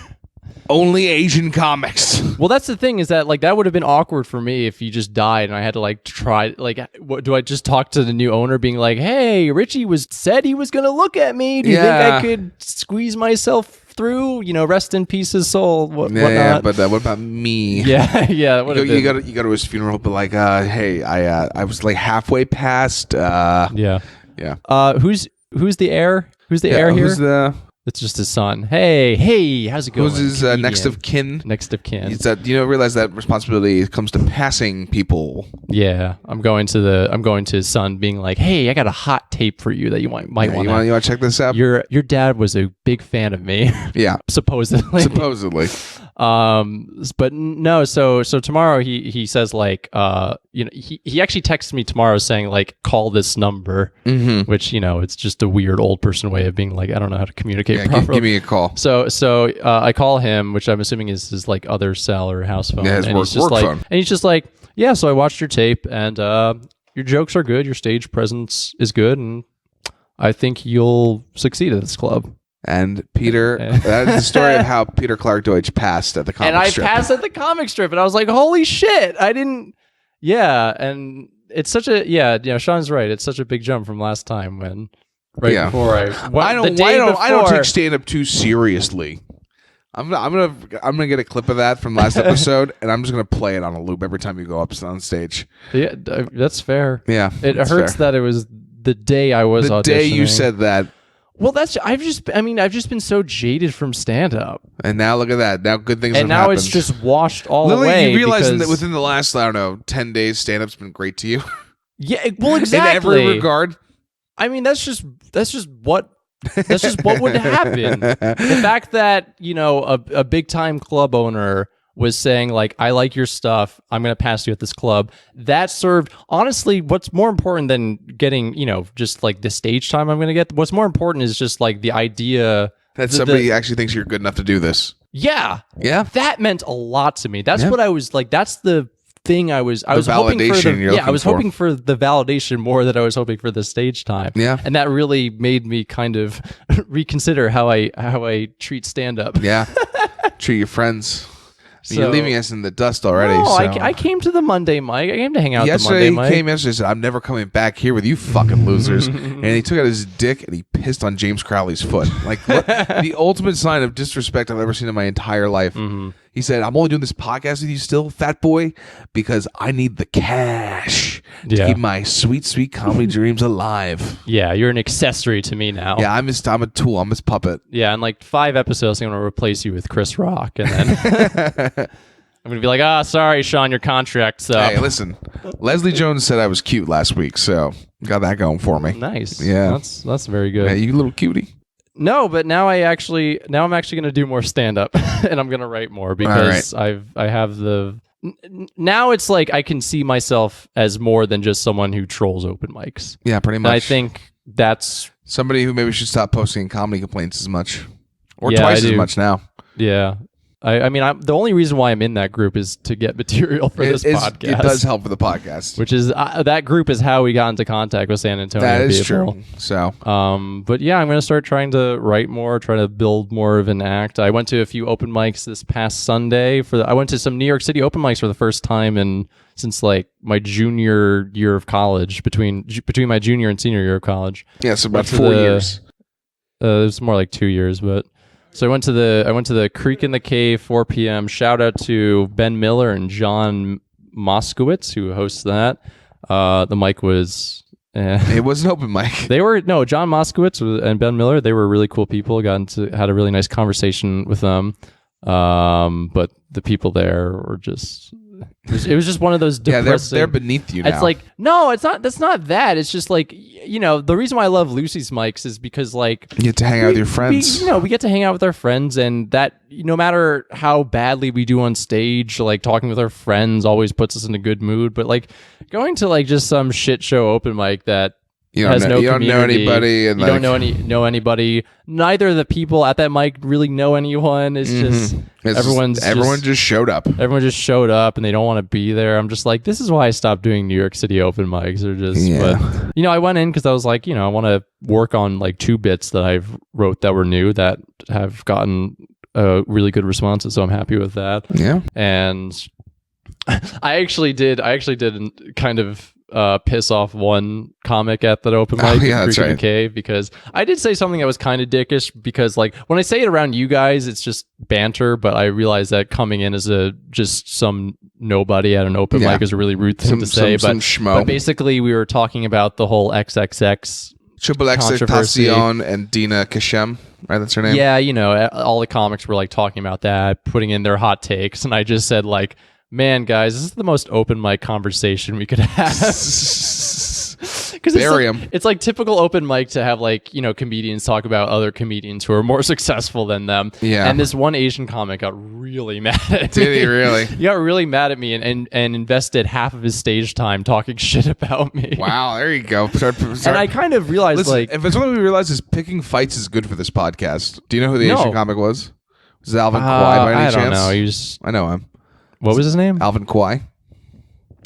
Only Asian comics. Well, that's the thing, is that like that would have been awkward for me if he just died and I had to like try, like, what do I just talk to the new owner being like, hey, Richie said he was going to look at me. Do you think I could squeeze myself through? Rest in peace his soul. Whatnot. But what about me? Yeah. You go to his funeral, but like, hey, I was like halfway past. Yeah. Who's the heir? Who's the heir here? It's just his son. Hey, how's it going? Who's his next of kin? Next of kin. It's that realize that responsibility comes to passing people. Yeah, I'm going to his son, being like, hey, I got a hot tape for you that you might want. You want to check this out? Your dad was a big fan of me. Yeah, supposedly. But no. So tomorrow he says like, he actually texts me tomorrow saying like, call this number, which it's just a weird old person way of being like, I don't know how to communicate properly. Give me a call. So I call him, which I'm assuming is his like other cell or house phone. Yeah, his work phone. And he's just like, yeah. So I watched your tape, and your jokes are good. Your stage presence is good, and I think you'll succeed at this club. And Peter, that is the story of how Peter Clark Deutsch passed at the comic strip. And I passed at the comic strip, and I was like, holy shit, I didn't. Yeah, and it's such a Sean's right. It's such a big jump from last time when before I don't take stand up too seriously. I'm gonna get a clip of that from last episode, and I'm just gonna play it on a loop every time you go up on stage. Yeah, that's fair. Yeah, it hurts that it was the day I was auditioning. The day you said that. Well, I've just been so jaded from stand up. And now look at that. Now good things and have now happened. It's just washed all Literally, away. You realize that within the last, I don't know, 10 days, stand up's been great to you. Yeah, well, exactly. In every regard. I mean, that's just what would happen. The fact that, a big time club owner was saying like, I like your stuff, I'm going to pass you at this club. That served, honestly, what's more important than getting, just like the stage time I'm going to get. What's more important is just like the idea that somebody actually thinks you're good enough to do this. Yeah. Yeah. That meant a lot to me. That's what I was like, that's the thing I was hoping for. I was hoping for the validation more than I was hoping for the stage time. Yeah. And that really made me kind of reconsider how I treat stand up. Yeah. Treat your friends. You're leaving us in the dust already. No, so. I came to the Monday mic. I came to hang out at the Monday mic. He came yesterday and said, I'm never coming back here with you fucking losers. And he took out his dick and he pissed on James Crowley's foot. Like, the ultimate sign of disrespect I've ever seen in my entire life. Mm-hmm. He said, I'm only doing this podcast with you still, fat boy, because I need the cash to keep my sweet, sweet comedy dreams alive. Yeah, you're an accessory to me now. Yeah, I'm a tool. I'm his puppet. Yeah, in like 5 episodes, I'm going to replace you with Chris Rock. And then I'm going to be like, sorry, Sean, your contract's up. Hey, listen, Leslie Jones said I was cute last week, so got that going for me. Nice. Yeah. That's very good. Yeah, you little cutie. No, but now I'm actually going to do more stand up and I'm going to write more because I have the now it's like I can see myself as more than just someone who trolls open mics. Yeah, pretty much. And I think that's somebody who maybe should stop posting comedy complaints as much or twice as much now. Yeah. I mean, the only reason why I'm in that group is to get material for this podcast. It does help for the podcast. Which is, that group is how we got into contact with San Antonio. That is people. true. So, but yeah, I'm going to start trying to write more, try to build more of an act. I went to a few open mics this past Sunday. I went to some New York City open mics for the first time since like my junior year of college, between my junior and senior year of college. Yeah, so about 4 years. It was more like 2 years, but... So I went to the Creek in the Cave, 4 p.m. Shout out to Ben Miller and John Moskowitz, who hosts that. The mic was... It was an open mic. John Moskowitz and Ben Miller, they were really cool people. Had a really nice conversation with them. But the people there were just... It was just one of those depressing... Yeah, they're beneath you now. It's like, no, it's not. That's not that. It's just like, the reason why I love Lucy's mics is because like... You get to hang out with your friends. We get to hang out with our friends, and that, no matter how badly we do on stage, like talking with our friends always puts us in a good mood. But like going to like just some shit show open mic that you don't know anybody, and you don't know anybody. Neither of the people at that mic really know anyone. It's just everyone just showed up. Everyone just showed up, and they don't want to be there. I'm just like, this is why I stopped doing New York City open mics. But I went in because I was like, I want to work on like 2 bits that I've wrote that were new that have gotten really good responses. So I'm happy with that. Yeah, and I actually did kind of piss off one comic at that open mic in the Cave, because I did say something that was kind of dickish, because like when I say it around you guys it's just banter, but I realize that coming in as just some nobody at an open mic is a really rude thing to say. But basically we were talking about the whole XXX Triple Tentacion and Dina Kashem, right? That's her name. Yeah, all the comics were like talking about that, putting in their hot takes, and I just said like, man, guys, this is the most open mic conversation we could have. Because it's like typical open mic to have like, comedians talk about other comedians who are more successful than them. Yeah. And this one Asian comic got really mad at me. Did he really? He got really mad at me and invested half of his stage time talking shit about me. Wow, there you go. And I kind of realized, like... If it's what we realized is picking fights is good for this podcast. Do you know who the Asian comic was? Was it Alvin Kwai by any chance? I don't know. I know him. What was his name? Alvin Kwai.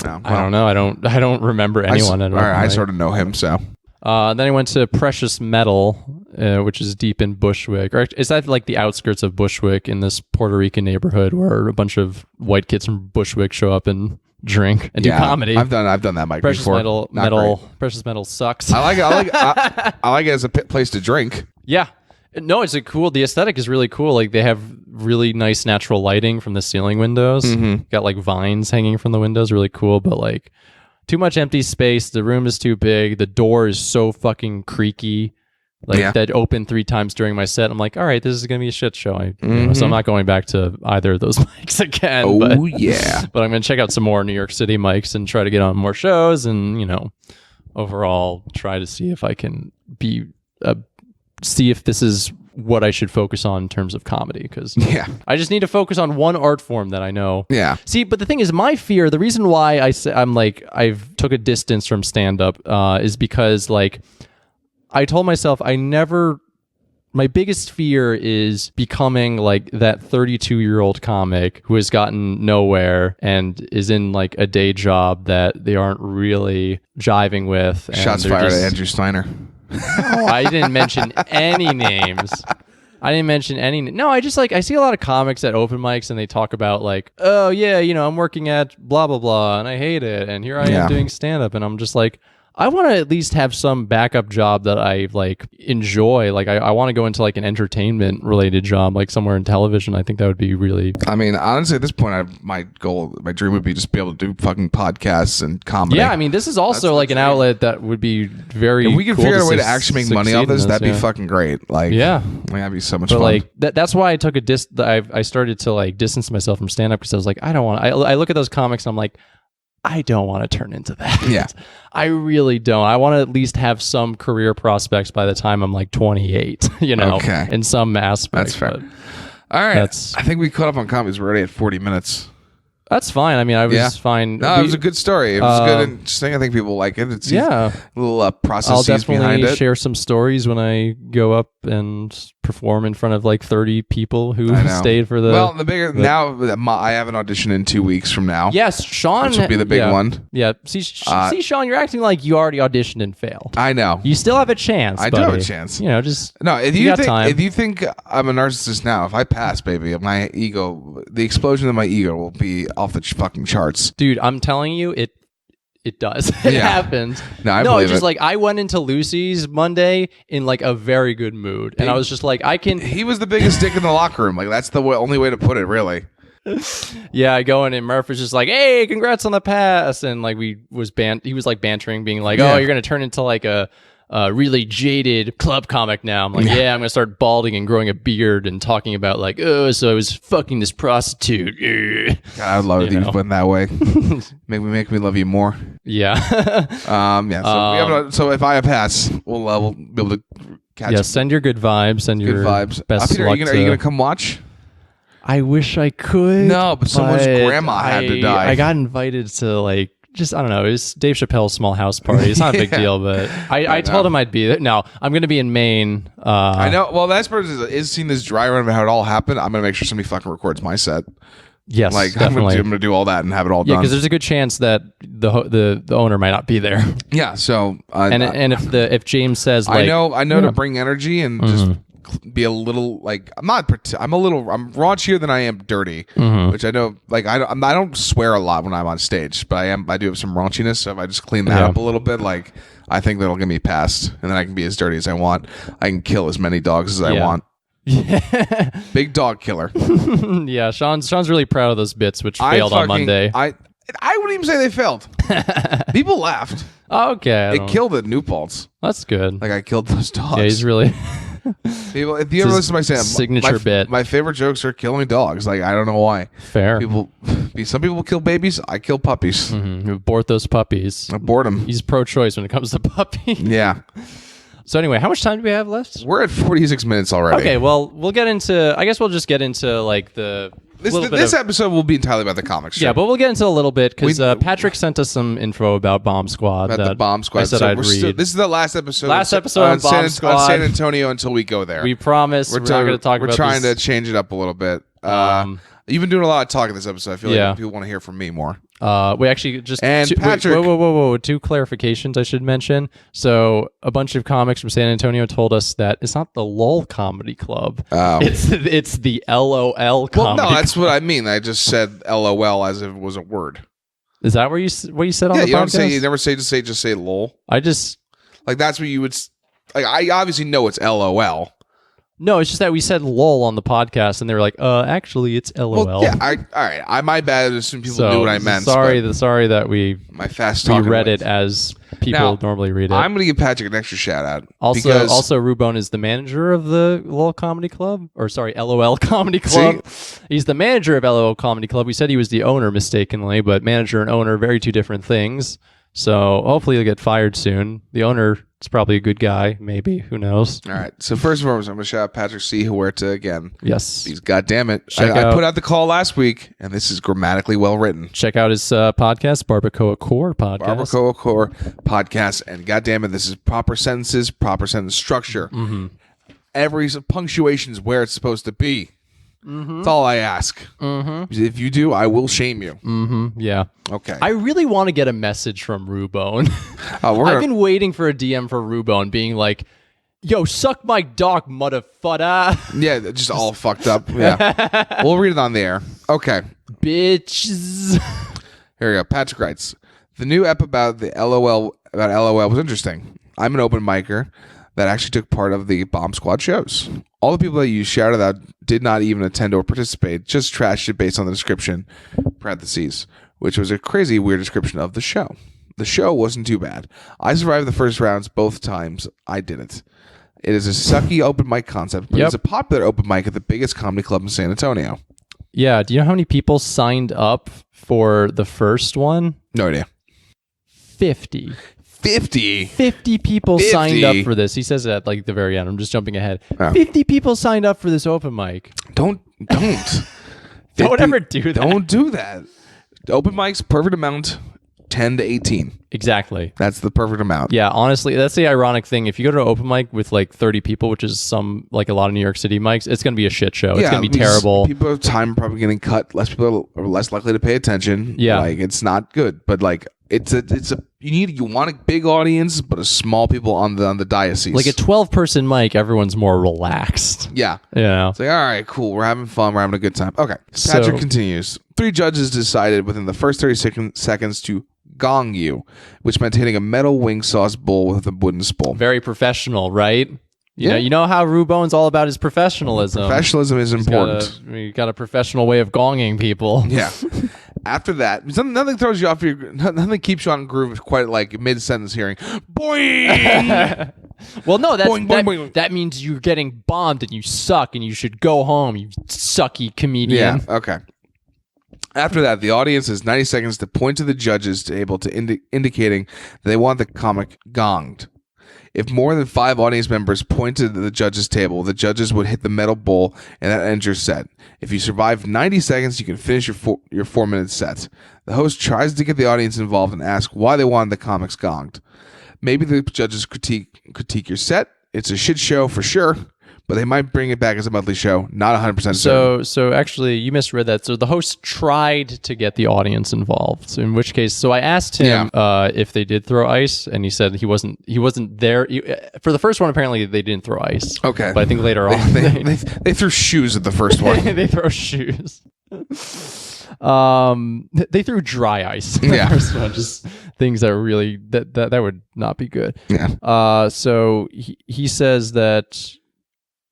No, I don't know. I don't remember anyone. I sort of know him. So then I went to Precious Metal, which is deep in Bushwick. Or is that like the outskirts of Bushwick in this Puerto Rican neighborhood where a bunch of white kids from Bushwick show up and drink and do comedy? I've done that mic Precious before. Precious Metal sucks. I like it. I like it as a place to drink. Yeah. No, it's the aesthetic is really cool. Like they have really nice natural lighting from the ceiling windows. Mm-hmm. Got like vines hanging from the windows, really cool, but like too much empty space. The room is too big. The door is so fucking creaky. that opened 3 times during my set. I'm like, all right, this is gonna be a shit show. So I'm not going back to either of those mics again. Oh but, yeah. But I'm gonna check out some more New York City mics and try to get on more shows, and overall try to see if I can see if this is what I should focus on in terms of comedy, because I just need to focus on one art form that I know. Yeah. See, but the thing is, my fear, the reason why I'm like, I've took a distance from stand-up is because like I told myself my biggest fear is becoming like that 32-year-old comic who has gotten nowhere and is in like a day job that they aren't really jiving with. And Shots fired at Andrew Steiner. Oh, I didn't mention any names. No, I just like, I see a lot of comics at open mics and they talk about like, oh yeah, I'm working at blah, blah, blah, and I hate it. And here I am doing stand-up. And I'm just like, I want to at least have some backup job that I like enjoy. Like I want to go into like an entertainment related job, like somewhere in television. I think that would be really. I mean, honestly, at this point, my dream would be just be able to do fucking podcasts and comedy. Yeah, I mean, this is also like an outlet that would be very. If we could figure out a way to actually make money off this, that'd be fucking great. Like, that'd be so much fun. Like that's why I took I started to like distance myself from stand up, because I was like, I don't want. I look at those comics and I'm like, I don't want to turn into that. Yeah. I really don't. I want to at least have some career prospects by the time I'm like 28, in some aspect. That's fair. All right. I think we caught up on comedies. We're already at 40 minutes. That's fine. I mean, I was fine. No, it was a good story. It was good and interesting. I think people like it. It's a little processes behind it. I'll definitely share some stories when I go up and perform in front of like 30 people who stayed for the. Well, now I have an audition in 2 weeks from now. Yes, Sean. Which will be the big one. Yeah. See, Sean, you're acting like you already auditioned and failed. I know. You still have a chance. I do have a chance. Just no. If you think I'm a narcissist now, if I pass, baby, my ego, the explosion of my ego will be off the fucking charts. Dude, I'm telling you, it does. It happens. No, I believe it's just it. like I went into Lucy's Monday in like a very good mood, and I was just like, I can. He was the biggest dick in the locker room. Like that's the only way to put it, really. Yeah, I go in and Murph was just like, "Hey, congrats on the pass," and like he was like bantering, being like, "Oh, you're gonna turn into like a really jaded club comic now." I'm like, I'm gonna start balding and growing a beard and talking about like, oh, so I was fucking this prostitute. God, I would love it if you went that way. make me love you more. Yeah. So if I pass, we'll be able to catch. Yeah, send your good vibes. Send your vibes. Best Peter, luck. Are you gonna come watch? I wish I could. No, but someone's grandma had to die. I got invited to like. Just, I don't know, it was Dave Chappelle's small house party. It's not a big deal, but I told him I'd be there. No, I'm going to be in Maine. I know. Well, the best part is seeing this dry run of how it all happened. I'm going to make sure somebody fucking records my set. Yes, like definitely. I'm going to do all that and have it all done. Yeah, because there's a good chance that the owner might not be there. Yeah, so... and if James says like... I know to bring energy and just... be a little like I'm raunchier than I am dirty, which I know like I don't swear a lot when I'm on stage, but I do have some raunchiness, so if I just clean that up a little bit, like I think that'll get me past, and then I can be as dirty as I want. I can kill as many dogs as I want. Yeah. Big dog killer. Yeah, Sean's really proud of those bits, which failed on Monday. I wouldn't even say they failed. People laughed. Okay, it killed at New Paltz. That's good. Like I killed those dogs. Yeah, he's really. People, if you ever listen to my stand, signature bit. My favorite jokes are killing dogs. Like I don't know why. Fair. Some people kill babies. I kill puppies. You abort those puppies. Abort them. He's pro-choice when it comes to puppies. Yeah. So anyway, how much time do we have left? We're at 46 minutes already. Okay, well, we'll get into. I guess we'll just get into like the. This episode will be entirely about the comics. Yeah, but we'll get into a little bit because Patrick sent us some info about Bomb Squad. About the Bomb Squad. I said I'd read. This is the last episode. Last episode on Bomb Squad. On San Antonio until we go there. We promise we're not going to talk about this. We're trying to change it up a little bit. You've been doing a lot of talking this episode. I feel like people want to hear from me more. We actually just Patrick. Whoa! 2 clarifications I should mention. So a bunch of comics from San Antonio told us that it's not the LOL Comedy Club. Oh. It's the LOL Comedy. Well, no, that's what I mean. I just said LOL as if it was a word. Is that what you said on the podcast? You never say just say LOL. I just like that's what you would like. I obviously know it's LOL. No, it's just that we said lol on the podcast, and they were like, actually, it's LOL. Well, yeah, all right. My bad. Some people knew what I meant. Sorry that we read it as people normally read it. I'm going to give Patrick an extra shout out. Also, Rubone is the manager of the LOL Comedy Club, LOL Comedy Club. He's the manager of LOL Comedy Club. We said he was the owner mistakenly, but manager and owner, very two different things. So hopefully he'll get fired soon. The owner is probably a good guy, maybe. Who knows? All right. So first and foremost, I'm going to shout out Patrick C. Huerta again. Yes. Because goddamn it, I put out the call last week, and this is grammatically well written. Check out his podcast, Barbacoa Core podcast. And goddamn it, this is proper sentences, proper sentence structure. Mm-hmm. Every punctuation is where it's supposed to be. Mm-hmm. That's all I ask. Mm-hmm. If you do, I will shame you. Mm-hmm. Yeah. Okay. I really want to get a message from Rubone. I've been waiting for a DM for Rubone being like, yo, suck my dog, motherfucker. Yeah, just all fucked up. Yeah. We'll read it on the air. Okay. Bitches. Here we go. Patrick writes, the new ep about LOL was interesting. I'm an open micer that actually took part of the Bomb Squad shows. All the people that you shouted out did not even attend or participate, just trashed it based on the description, parentheses, which was a crazy weird description of the show. The show wasn't too bad. I survived the first rounds both times. I didn't. It is a sucky open mic concept, but it's a popular open mic at the biggest comedy club in San Antonio. Yeah, do you know how many people signed up for the first one? No idea. 50. 50 people signed up for this. He says it at like the very end. I'm just jumping ahead. Oh. 50 people signed up for this open mic. Don't Don't ever do that. Don't do that. Open mics, perfect amount, 10 to 18. Exactly. That's the perfect amount. Yeah, honestly, that's the ironic thing. If you go to an open mic with like 30 people, which is like a lot of New York City mics, it's going to be a shit show. It's going to be terrible. People have time probably getting cut. Less people are less likely to pay attention. Yeah. Like, it's not good. But like, you want a big audience, but a small people on the diocese. Like a 12-person mic, everyone's more relaxed. Yeah. You know? It's like, all right, cool. We're having fun. We're having a good time. Okay. Patrick continues. 3 judges decided within the first 30 seconds to gong you, which meant hitting a metal wing sauce bowl with a wooden spoon. Very professional, right? You know how Rubone's all about his professionalism. Professionalism is important. You got a professional way of gonging people. Yeah. After that, nothing throws you off nothing keeps you on groove quite like mid-sentence hearing, boing! Well, no, boing, boing, boing. That means you're getting bombed and you suck and you should go home, you sucky comedian. Yeah, okay. After that, the audience has 90 seconds to point to the judges to able to indicating that they want the comic gonged. If more than 5 audience members pointed to the judges' table, the judges would hit the metal bowl, and that ends your set. If you survive 90 seconds, you can finish your 4-minute set. The host tries to get the audience involved and ask why they wanted the comics gonged. Maybe the judges critique your set. It's a shit show for sure, but they might bring it back as a monthly show. Not 100% certain. So actually, you misread that. So the host tried to get the audience involved. So in which case, so I asked him if they did throw ice, and he said he wasn't there. For the first one, apparently they didn't throw ice. Okay, but I think later on they threw shoes at the first one. They throw shoes. They threw dry ice. Yeah, first one, just things that really that would not be good. Yeah. So he says that.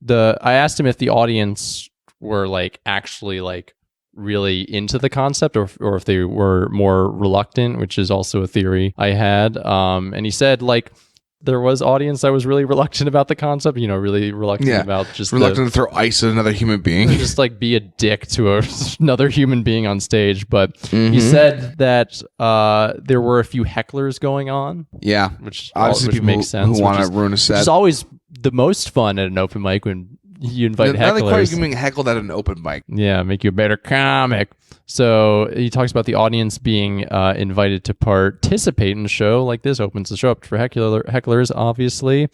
I asked him if the audience were like actually like really into the concept or if they were more reluctant, which is also a theory I had. And he said like there was audience that was really reluctant about the concept, really reluctant about just reluctant to throw ice at another human being. Just like be a dick to another human being on stage. But he said that there were a few hecklers going on. Yeah. Which makes sense. Who want to ruin a set. Which is always the most fun at an open mic when you invite hecklers. Not quite being heckled at an open mic. Yeah, make you a better comic. So he talks about the audience being invited to participate in a show like this. Opens the show up for hecklers, obviously.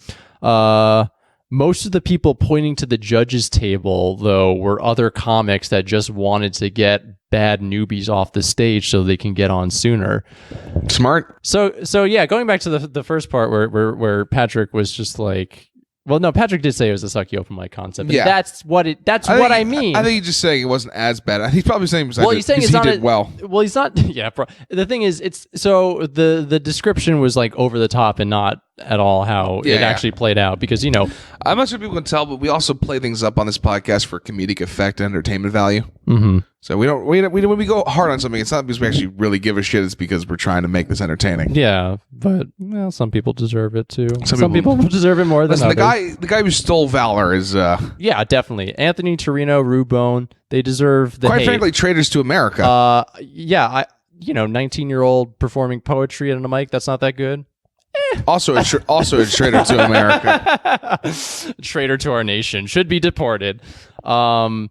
Most of the people pointing to the judges' table, though, were other comics that just wanted to get bad newbies off the stage so they can get on sooner. Smart. So yeah, going back to the first part where Patrick was just like, Well, no, Patrick did say it was a sucky open mic concept. Yeah, that's what I mean. I think he's just saying it wasn't as bad. He's probably saying he's saying it's he not did well. Well, he's not. Yeah, the thing is, it's so the description was like over the top and not at all how it actually played out, because I'm not sure people can tell, but we also play things up on this podcast for comedic effect and entertainment value. Mm-hmm. So when we go hard on something, it's not because we actually really give a shit. It's because we're trying to make this entertaining. Yeah, but some people deserve it too. Some people deserve it more than others. The guy who stole Valor is yeah, definitely Anthony Torino, Rubone. They deserve the quite frankly traitors to America. Yeah, 19-year-old performing poetry at a mic. That's not that good. Also a traitor to America. Traitor to our nation. Should be deported. So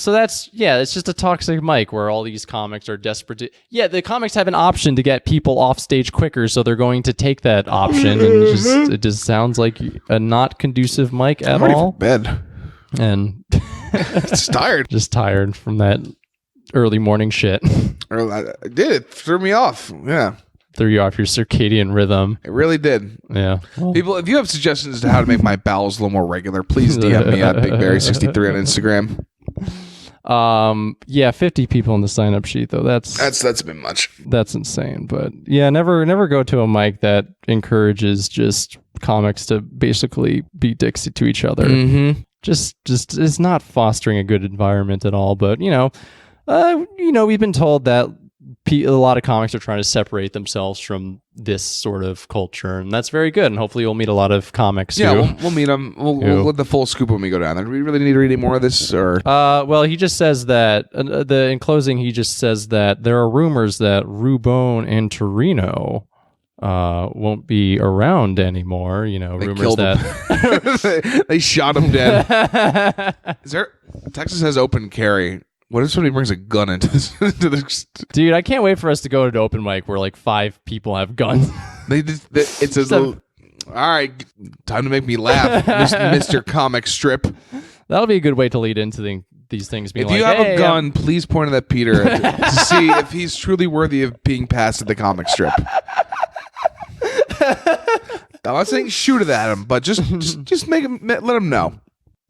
that's, it's just a toxic mic where all these comics are desperate to... Yeah, the comics have an option to get people off stage quicker, so they're going to take that option, and it just sounds like a not conducive mic at all. Bed. And... Just tired. Just tired from that early morning shit. It threw me off. Yeah. Threw you off your circadian rhythm. It really did. Yeah. Well, people, if you have suggestions as to how to make my bowels a little more regular, please DM me at BigBarry63 on Instagram. Yeah, 50 people on the sign up sheet though. That's a bit much. That's insane. But yeah, never go to a mic that encourages just comics to basically be dicks to each other. Mm-hmm. Just it's not fostering a good environment at all. But we've been told that a lot of comics are trying to separate themselves from this sort of culture, and that's very good. And hopefully, we'll meet a lot of comics. Yeah, we'll meet them. We'll get the full scoop when we go down there. Do we really need to read any more of this, or? Well, he just says that in closing, he just says that there are rumors that Rubone and Torino won't be around anymore. They rumors that they shot him dead. Texas has open carry. What if somebody brings a gun into this? Dude, I can't wait for us to go to the open mic where like 5 people have guns. All right, time to make me laugh, Mr. Comic Strip. That'll be a good way to lead into these things. Being if you have a gun, please point it at Peter to see if he's truly worthy of being passed at the comic strip. I'm not saying shoot it at him, but just make him, let him know.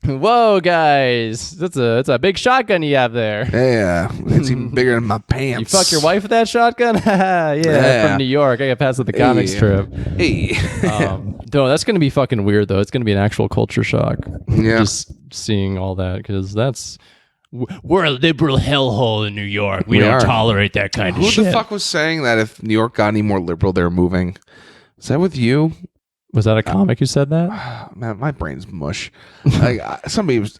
Whoa, guys! That's a big shotgun you have there. Yeah, it's even bigger than my pants. You fuck your wife with that shotgun? yeah, from New York. I got passed at the comic strip. Hey, no, that's gonna be fucking weird though. It's gonna be an actual culture shock. Yeah, just seeing all that, because we're a liberal hellhole in New York. We don't tolerate that kind of shit. Who the fuck was saying that if New York got any more liberal, they're moving? Is that with you? Was that a comic who said that? Man, my brain's mush. Somebody was,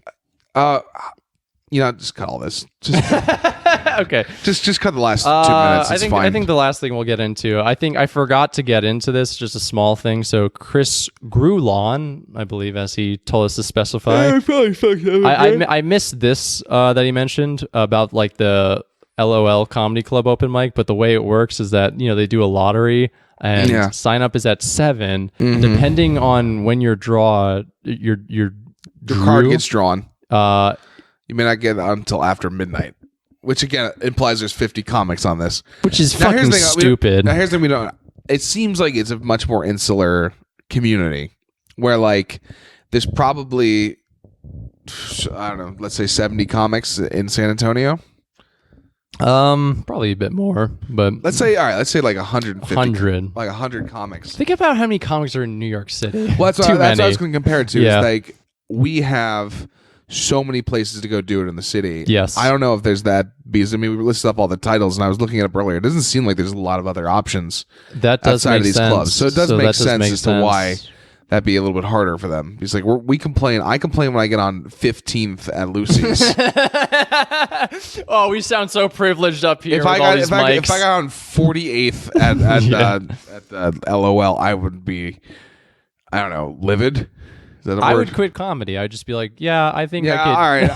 just cut all this. Okay. Just cut the last 2 minutes. It's fine. I think the last thing we'll get into, I think I forgot to get into this, just a small thing. So Chris Grulon, I believe, as he told us to specify. I missed this that he mentioned about like the LOL Comedy Club open mic, but the way it works is that, they do a lottery. And sign up is at 7. Mm-hmm. Depending on when your card gets drawn. You may not get it until after midnight, which again implies there's 50 comics on this, which is fucking stupid. Now here's the thing: we don't. It seems like it's a much more insular community where like there's probably let's say 70 comics in San Antonio. Probably a bit more, but let's say like 150. 100. Like 100 comics. Think about how many comics are in New York City. Well, that's what I was going to compare it to. Yeah. Is like we have so many places to go do it in the city. Yes. I don't know if there's that, because we listed up all the titles and I was looking it up earlier. It doesn't seem like there's a lot of other options that does outside make of these sense. clubs. So it does make sense as to why that'd be a little bit harder for them. It's like we complain. I complain when I get on 15th at Lucy's. Oh, we sound so privileged up here. If I got on 48th at the LOL, I would be, I don't know, livid. Is that a word? I would quit comedy. I'd just be like, I think I could. All right.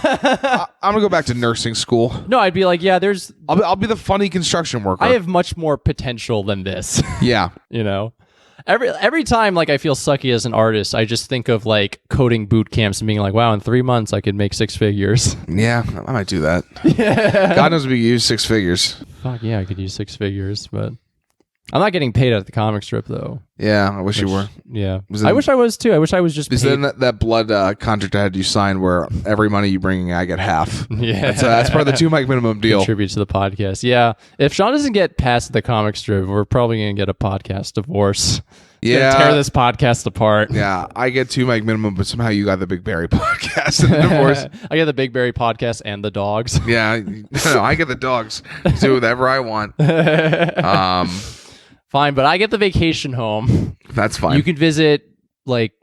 I'm gonna go back to nursing school. No, I'd be like, I'll be the funny construction worker. I have much more potential than this. Yeah. Every time like I feel sucky as an artist, I just think of like coding boot camps and being like, wow, in 3 months I could make 6 figures. Yeah, I might do that. Yeah. God knows we could use 6 figures. Fuck yeah, I could use 6 figures, but I'm not getting paid at the comic strip though. Yeah, I wish you were. Yeah, I wish I was too. I wish I was just. Is then that blood contract I had you sign where every money you bring in, I get half. Yeah, that's part of the 2 mic minimum deal. Contribute to the podcast. Yeah, if Sean doesn't get past the comic strip, we're probably gonna get a podcast divorce. Yeah, tear this podcast apart. Yeah, I get 2 mic minimum, but somehow you got the Big Berry podcast and the divorce. I get the Big Berry podcast and the dogs. Yeah, no, I get the dogs. Do whatever I want. Fine, but I get the vacation home. That's fine. You can visit like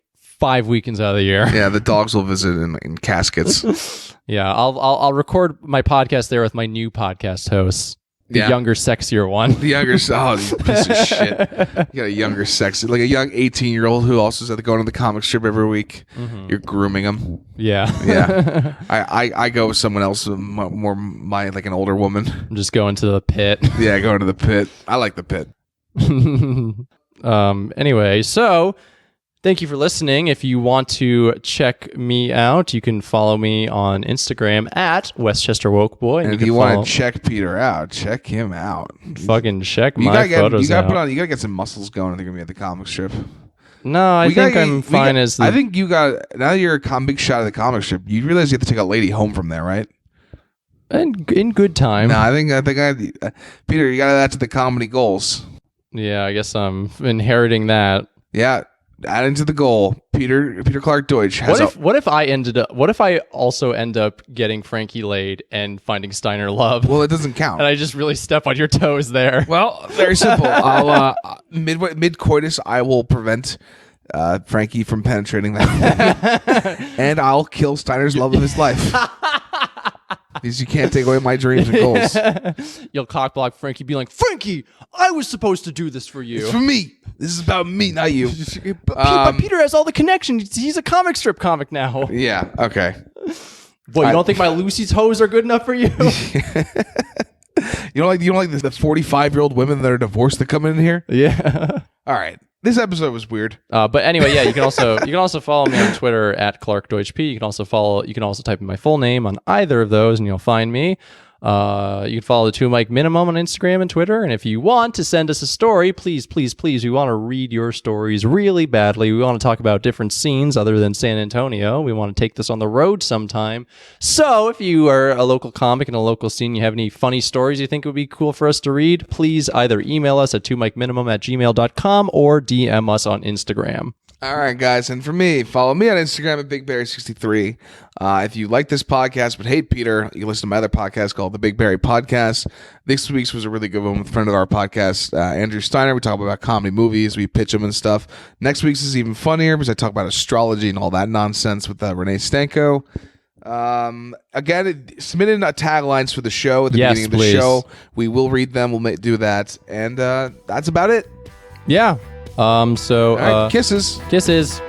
5 weekends out of the year. Yeah, the dogs will visit in caskets. Yeah, I'll record my podcast there with my new podcast host. The younger, sexier one. The younger, oh, you piece of shit. You got a younger, sexy, like a young 18-year-old who also has to go to the comic strip every week. Mm-hmm. You're grooming them. Yeah. Yeah. I go with someone else, more like an older woman. I'm just going to the pit. Yeah, going to the pit. I like the pit. Anyway, so thank you for listening. If you want to check me out, you can follow me on Instagram at Westchester Wokeboy. And if you want to check Peter out, check him out. Fucking check my photos out. You gotta get some muscles going. I think you're gonna be at the comic strip. No, I think I'm fine as. I think you got now. You're a big shot at the comic strip. You realize you have to take a lady home from there, right? And in good time. No, I think Peter, you got to add to the comedy goals. Yeah, I guess I'm inheriting that. Yeah, adding to the goal. Peter Clark Deutsch has. What if I also end up getting Frankie laid and finding Steiner love? Well, it doesn't count. And I just really step on your toes there. Well, very simple. I'll mid coitus, I will prevent Frankie from penetrating that, and I'll kill Steiner's love of his life. Because you can't take away my dreams and goals. You'll cockblock Frankie, be like, Frankie, I was supposed to do this for you. It's for me. This is about me, not you. But Peter has all the connections. He's a comic strip comic now. Yeah, okay. What, you don't think my Lucy's hoes are good enough for you? You don't like the 45-year-old women that are divorced that come in here? Yeah. All right. This episode was weird. But anyway, yeah, you can also follow me on Twitter at ClarkDeutschP. You can also type in my full name on either of those and you'll find me. You can follow the 2 Mic Minimum on Instagram and Twitter. And if you want to send us a story, please, we want to read your stories really badly. We want to talk about different scenes other than San Antonio. We want to take this on the road sometime. So if you are a local comic in a local scene, you have any funny stories you think would be cool for us to read, please either email us at 2micminimum@gmail.com or DM us on Instagram. All right, guys. And for me, follow me on Instagram at BigBerry63. If you like this podcast but hate Peter, you can listen to my other podcast called The Big Berry Podcast. This week's was a really good one with a friend of our podcast, Andrew Steiner. We talk about comedy movies. We pitch them and stuff. Next week's is even funnier because I talk about astrology and all that nonsense with Renee Stanko. Again, submit in taglines for the show at the beginning of the show. We will read them. We'll do that. And that's about it. Yeah. So all right, kisses. Kisses.